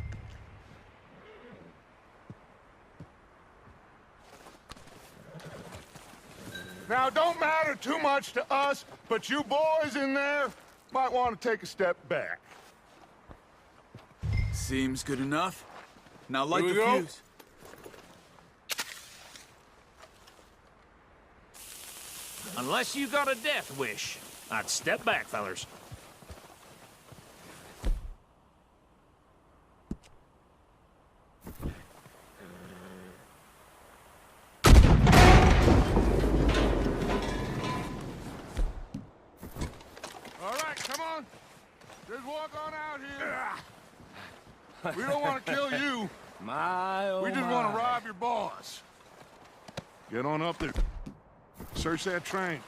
Now, it don't matter too much to us, but you boys in there might want to take a step back. Seems good enough. Now light Here the we go. fuse. Unless you got a death wish, I'd step back, fellers. All right, come on. Just walk on out here. We don't want to kill you. We just want to rob your boss. Get on up there. Search that train.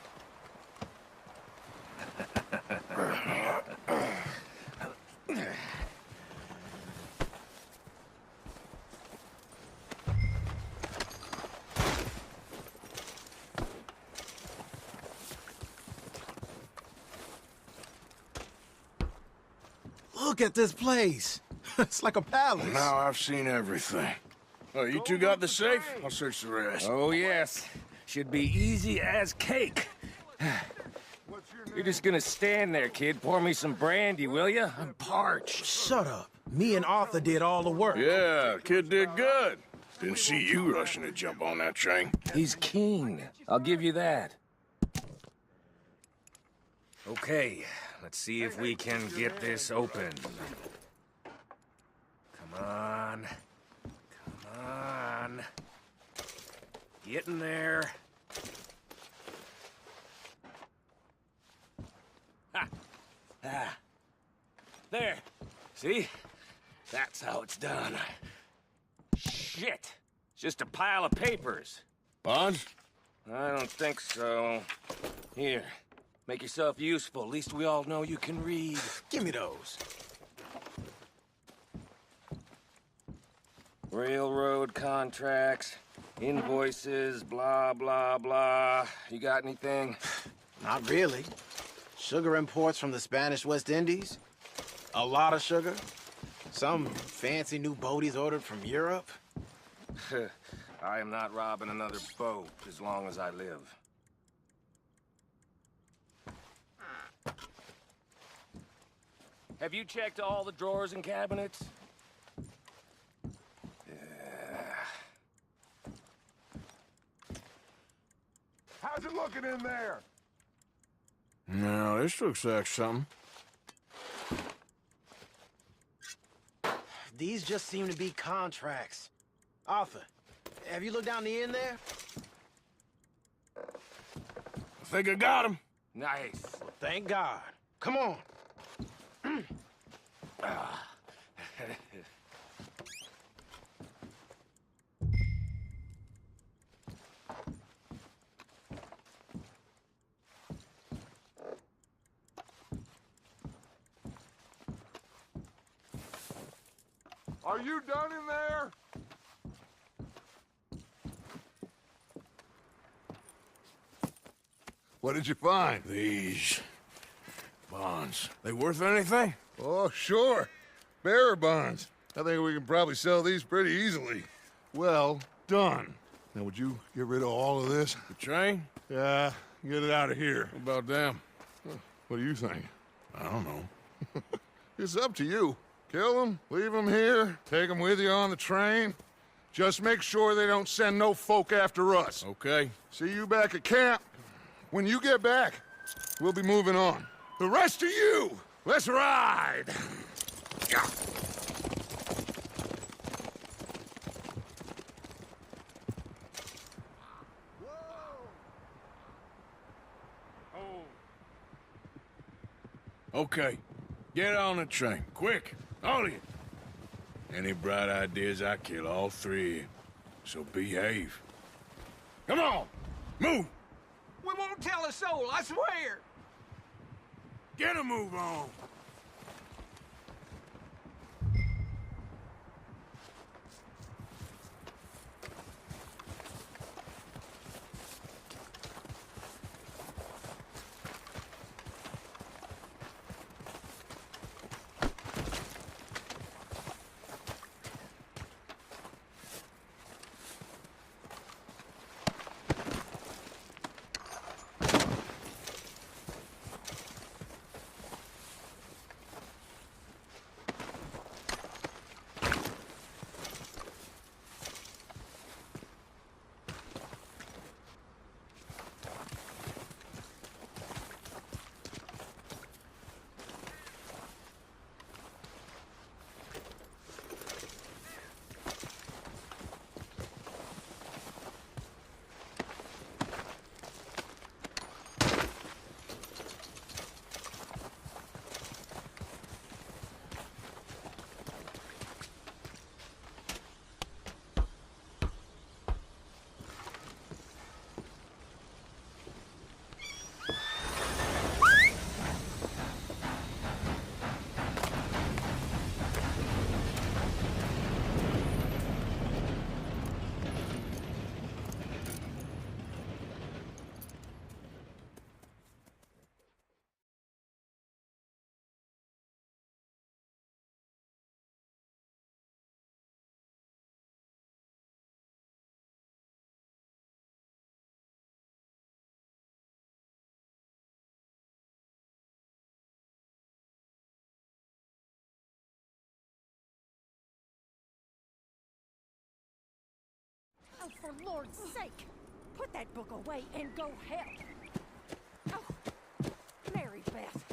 Look at this place. It's like a palace. Now I've seen everything. Oh, you two got the safe? I'll search the rest. Oh, yes. Should be easy as cake. You're just gonna stand there, kid. Pour me some brandy, will you? I'm parched. Shut up. Me and Arthur did all the work. Yeah, kid did good. Didn't see you rushing to jump on that train. He's keen. I'll give you that. Okay, let's see if we can get this open. Come on. Come on. Get in there. Ha! Ah. There. See? That's how it's done. Shit! It's just a pile of papers. Bonds? I don't think so. Here, make yourself useful. At least we all know you can read. Give me those. Railroad contracts, invoices, blah, blah, blah. You got anything? Not really. Sugar imports from the Spanish West Indies. A lot of sugar. Some fancy new boat he's ordered from Europe. I am not robbing another boat as long as I live. Have you checked all the drawers and cabinets? How's it looking in there? No, this looks like something. These just seem to be contracts. Arthur, have you looked down the end there? I think I got him. Nice. Thank God. Come on. Are you done in there? What did you find? These bonds. They worth anything? Oh, sure. Bearer bonds. I think we can probably sell these pretty easily. Well done. Now, would you get rid of all of this? The train? Yeah, get it out of here. What about them? What do you think? I don't know. It's up to you. Kill them, leave them here, take them with you on the train. Just make sure they don't send no folk after us. Okay. See you back at camp. When you get back, we'll be moving on. The rest of you, let's ride! Yeah. Okay. Get on the train. Quick. All of you. Any bright ideas, I kill all three of you. So behave. Come on! Move! We won't tell a soul, I swear! Get a move on! Oh, for Lord's sake! Put that book away and go help! Oh, Mary Beth.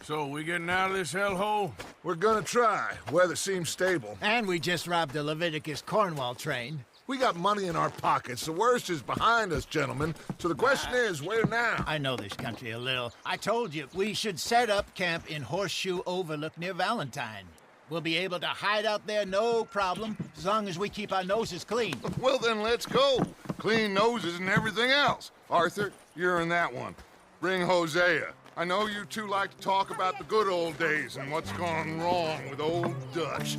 So, we getting out of this hellhole? We're gonna try. Weather seems stable. And we just robbed the Leviticus Cornwall train. We got money in our pockets. The worst is behind us, gentlemen. So the question is, where now? I know this country a little. I told you, we should set up camp in Horseshoe Overlook near Valentine. We'll be able to hide out there, no problem, as long as we keep our noses clean. Well, then let's go. Clean noses and everything else. Arthur, you're in that one. Bring Hosea. I know you two like to talk about the good old days and what's gone wrong with old Dutch.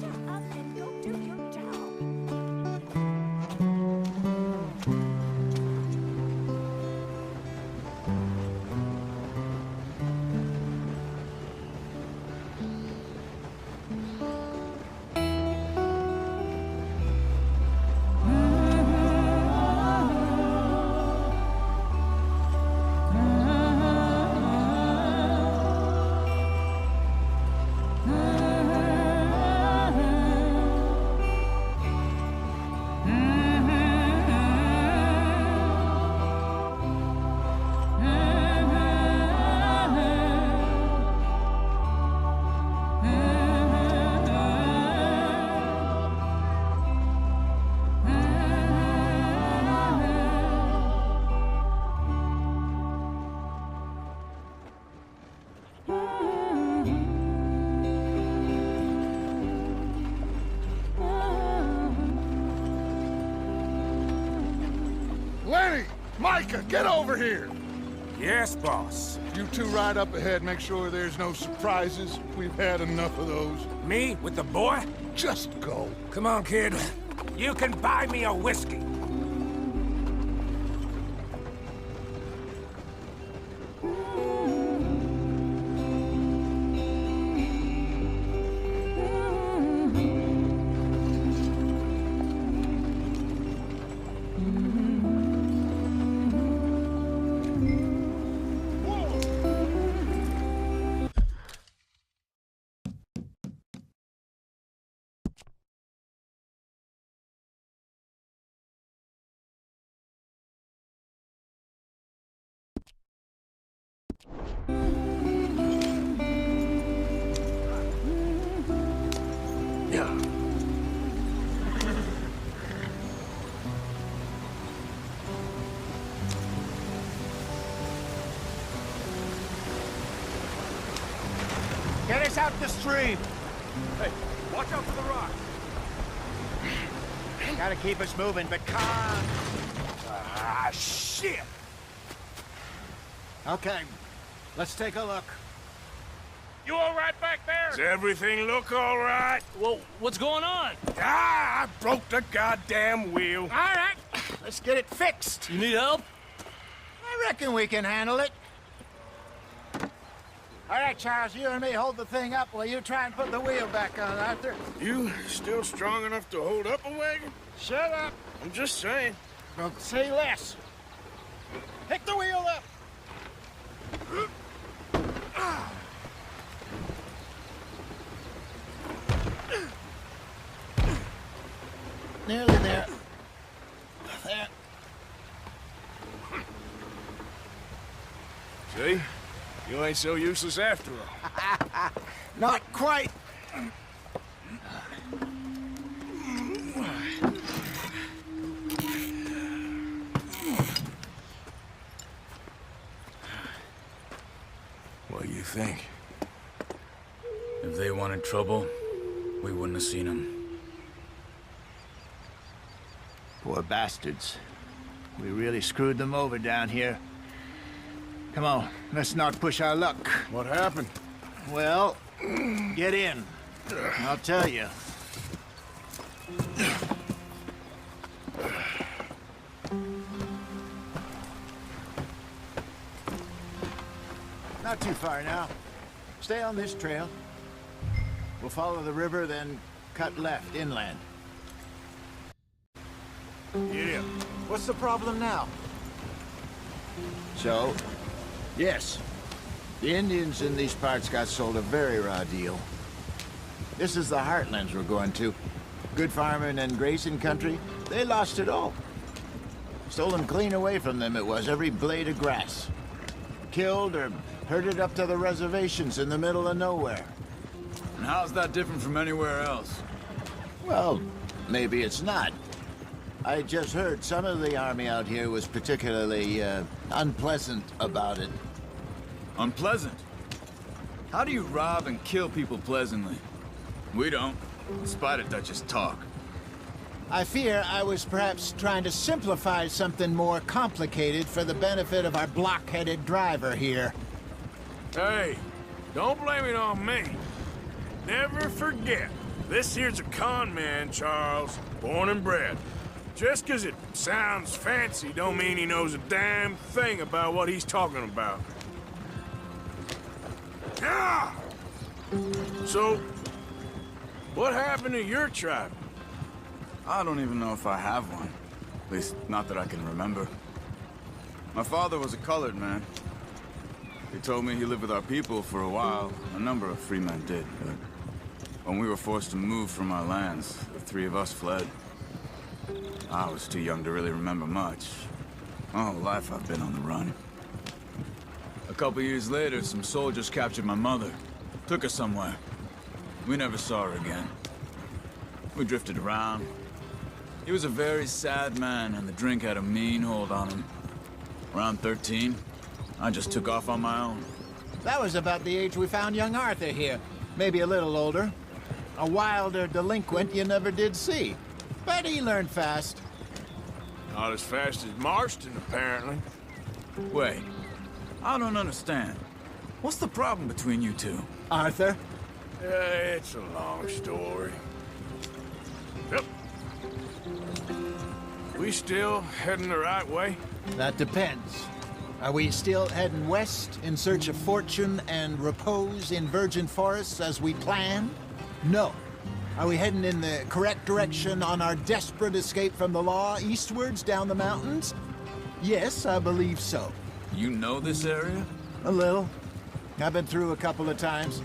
Lenny! Micah, get over here! Yes, boss. You two ride up ahead, make sure there's no surprises. We've had enough of those. Me? With the boy? Just go. Come on, kid. You can buy me a whiskey. Get us out the stream. Hey, watch out for the rocks. Gotta keep us moving, but calm. Ah, shit! Okay, let's take a look. You all right back there? Does everything look all right? Well, what's going on? Ah, I broke the goddamn wheel. All right, let's get it fixed. You need help? I reckon we can handle it. All right, Charles, you and me hold the thing up while you try and put the wheel back on, Arthur. You still strong enough to hold up a wagon? Shut up. I'm just saying. Don't say less. Pick the wheel up. Nearly there. There. See? You ain't so useless after all. Not quite. What do you think? If they wanted trouble, we wouldn't have seen them. Poor bastards. We really screwed them over down here. Come on, let's not push our luck. What happened? Well, get in. I'll tell you. Not too far now. Stay on this trail. We'll follow the river, then cut left inland. Yeah. What's the problem now? So, yes, the Indians in these parts got sold a very raw deal. This is the heartlands we're going to. Good farming and grazing country, they lost it all. Stolen clean away from them it was, every blade of grass. Killed or herded up to the reservations in the middle of nowhere. And how's that different from anywhere else? Well, maybe it's not. I just heard some of the army out here was particularly, unpleasant about it. Unpleasant? How do you rob and kill people pleasantly? We don't, in spite of Dutch's talk. I fear I was perhaps trying to simplify something more complicated for the benefit of our block-headed driver here. Hey, don't blame it on me. Never forget, this here's a con man, Charles, born and bred. Just 'cause it sounds fancy don't mean he knows a damn thing about what he's talking about. Yeah! So, what happened to your tribe? I don't even know if I have one. At least, not that I can remember. My father was a colored man. He told me he lived with our people for a while. A number of free men did, but when we were forced to move from our lands, the three of us fled. I was too young to really remember much. My whole life I've been on the run. A couple years later, some soldiers captured my mother. Took her somewhere. We never saw her again. We drifted around. He was a very sad man, and the drink had a mean hold on him. Around 13, I just took off on my own. That was about the age we found young Arthur here. Maybe a little older. A wilder delinquent you never did see. But he learned fast. Not as fast as Marston, apparently. Wait, I don't understand. What's the problem between you two? Arthur? It's a long story. Yep. We still heading the right way? That depends. Are we still heading west in search of fortune and repose in virgin forests as we planned? No. Are we heading in the correct direction on our desperate escape from the law eastwards down the mountains? Yes, I believe so. You know this area? A little. I've been through a couple of times.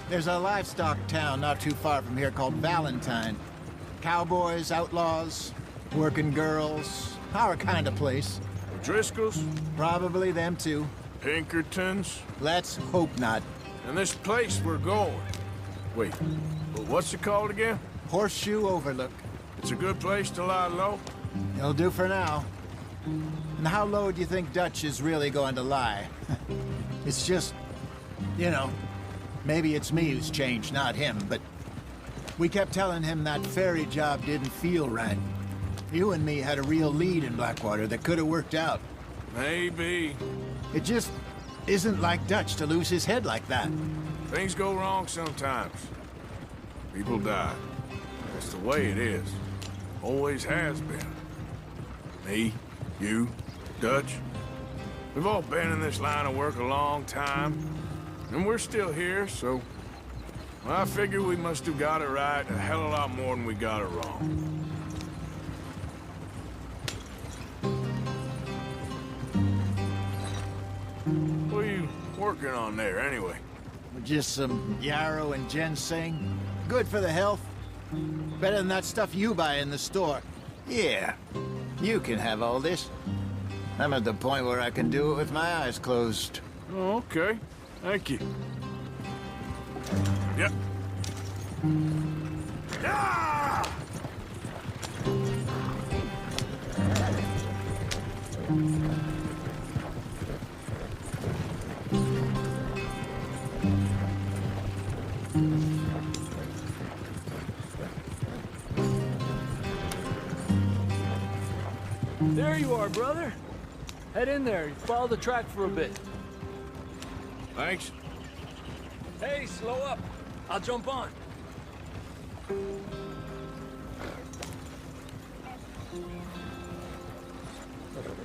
There's a livestock town not too far from here called Valentine. Cowboys, outlaws, working girls, our kind of place. Driscoll's? Probably them too. Pinkertons? Let's hope not. And this place we're going. Wait, what's it called again? Horseshoe Overlook. It's a good place to lie low? It'll do for now. And how low do you think Dutch is really going to lie? It's just, you know, maybe it's me who's changed, not him, but we kept telling him that ferry job didn't feel right. You and me had a real lead in Blackwater that could have worked out. Maybe. It just isn't like Dutch to lose his head like that. Things go wrong sometimes. People die. That's the way it is. Always has been. Me, you, Dutch. We've all been in this line of work a long time. And we're still here, so... well, I figure we must have got it right a hell of a lot more than we got it wrong. What are you working on there, anyway? Just some yarrow and ginseng. Good for the health. Better than that stuff you buy in the store. Yeah, you can have all this. I'm at the point where I can do it with my eyes closed. Oh, okay. Thank you. Yep. Ah! There you are, brother. Head in there. Follow the track for a bit. Thanks. Hey, slow up. I'll jump on.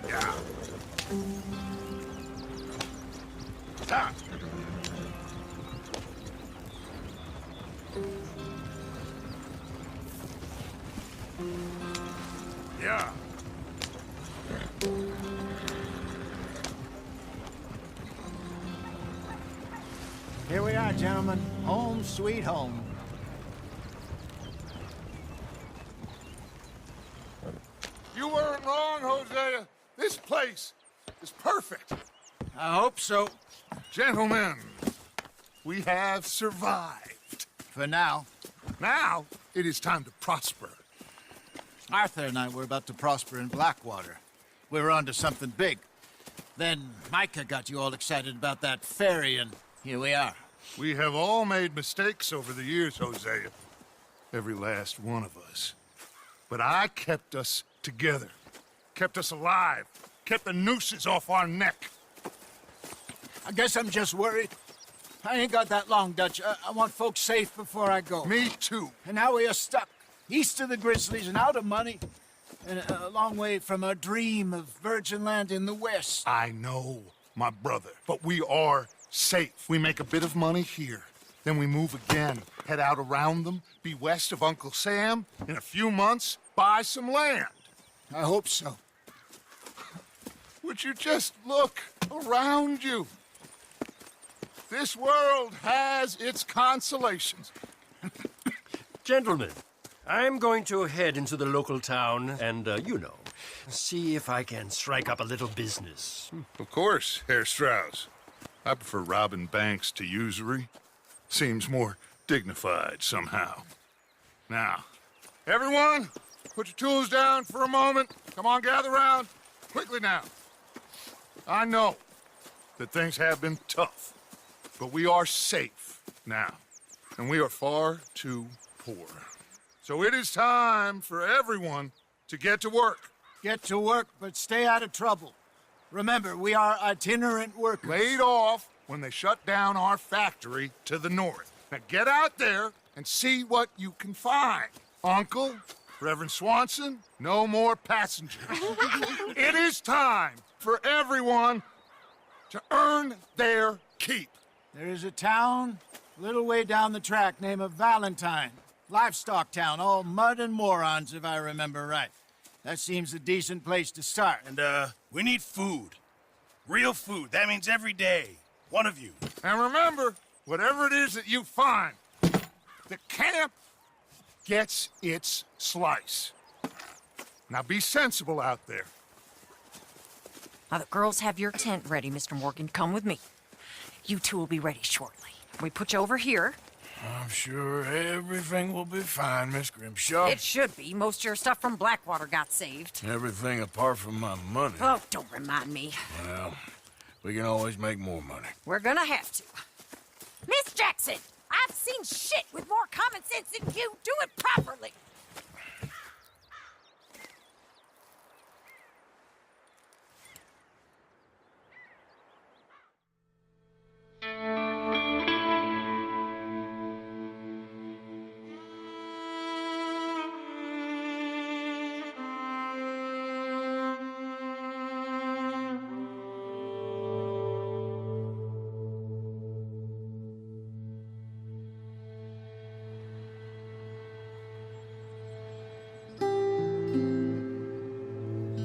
Yeah. Ah. Yeah. Here we are, gentlemen. Home sweet home. You weren't wrong, Hosea. This place is perfect. I hope so. Gentlemen, we have survived. For now. Now, it is time to prosper. Arthur and I were about to prosper in Blackwater. We were onto something big. Then Micah got you all excited about that ferry, and here we are. We have all made mistakes over the years, Hosea. Every last one of us. But I kept us together. Kept us alive. Kept the nooses off our neck. I guess I'm just worried. I ain't got that long, Dutch. I want folks safe before I go. Me too. And now we are stuck. East of the Grizzlies and out of money. And a long way from our dream of virgin land in the west. I know, my brother. But we are safe. We make a bit of money here. Then we move again. Head out around them. Be west of Uncle Sam. In a few months, buy some land. I hope so. Would you just look around you? This world has its consolations. Gentlemen, I'm going to head into the local town and, you know, see if I can strike up a little business. Of course, Herr Strauss. I prefer robbing banks to usury. Seems more dignified somehow. Now, everyone, put your tools down for a moment. Come on, gather round. Quickly now. I know that things have been tough, but we are safe now, and we are far too poor. So it is time for everyone to get to work. Get to work, but stay out of trouble. Remember, we are itinerant workers. Laid off when they shut down our factory to the north. Now get out there and see what you can find. Uncle, Reverend Swanson, no more passengers. It is time for everyone to earn their keep. There is a town a little way down the track named Valentine. Livestock town, all mud and morons, if I remember right. That seems a decent place to start. And, we need food. Real food. That means every day. One of you. And remember, whatever it is that you find, the camp gets its slice. Now be sensible out there. The girls have your tent ready, Mr. Morgan. Come with me. You two will be ready shortly. We put you over here. I'm sure everything will be fine, Miss Grimshaw. It should be. Most of your stuff from Blackwater got saved. Everything apart from my money. Oh, don't remind me. Well, we can always make more money. We're gonna have to. Miss Jackson, I've seen shit with more common sense than you. Do it properly.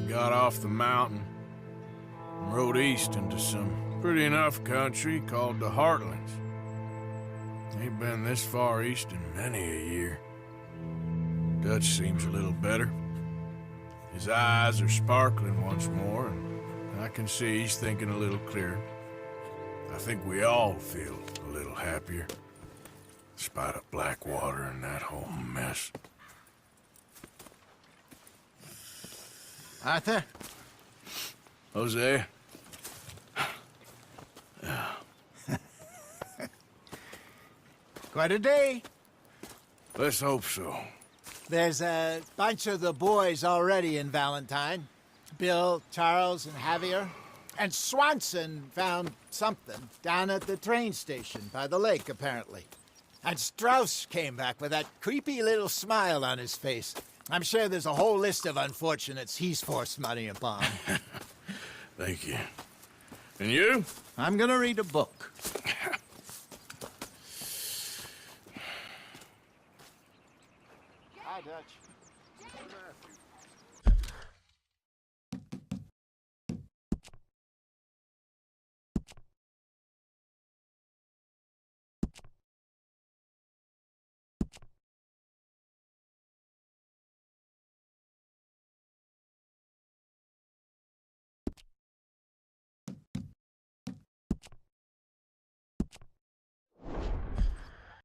Got off the mountain and rode east into some pretty enough country called the Heartlands. Ain't been this far east in many a year. Dutch seems a little better. His eyes are sparkling once more, and I can see he's thinking a little clearer. I think we all feel a little happier, despite of Blackwater and that whole mess. Arthur? Jose? Quite a day. Let's hope so. There's a bunch of the boys already in Valentine. Bill, Charles, and Javier. And Swanson found something down at the train station by the lake, apparently. And Strauss came back with that creepy little smile on his face. I'm sure there's a whole list of unfortunates he's forced money upon. Thank you. And you? I'm gonna read a book.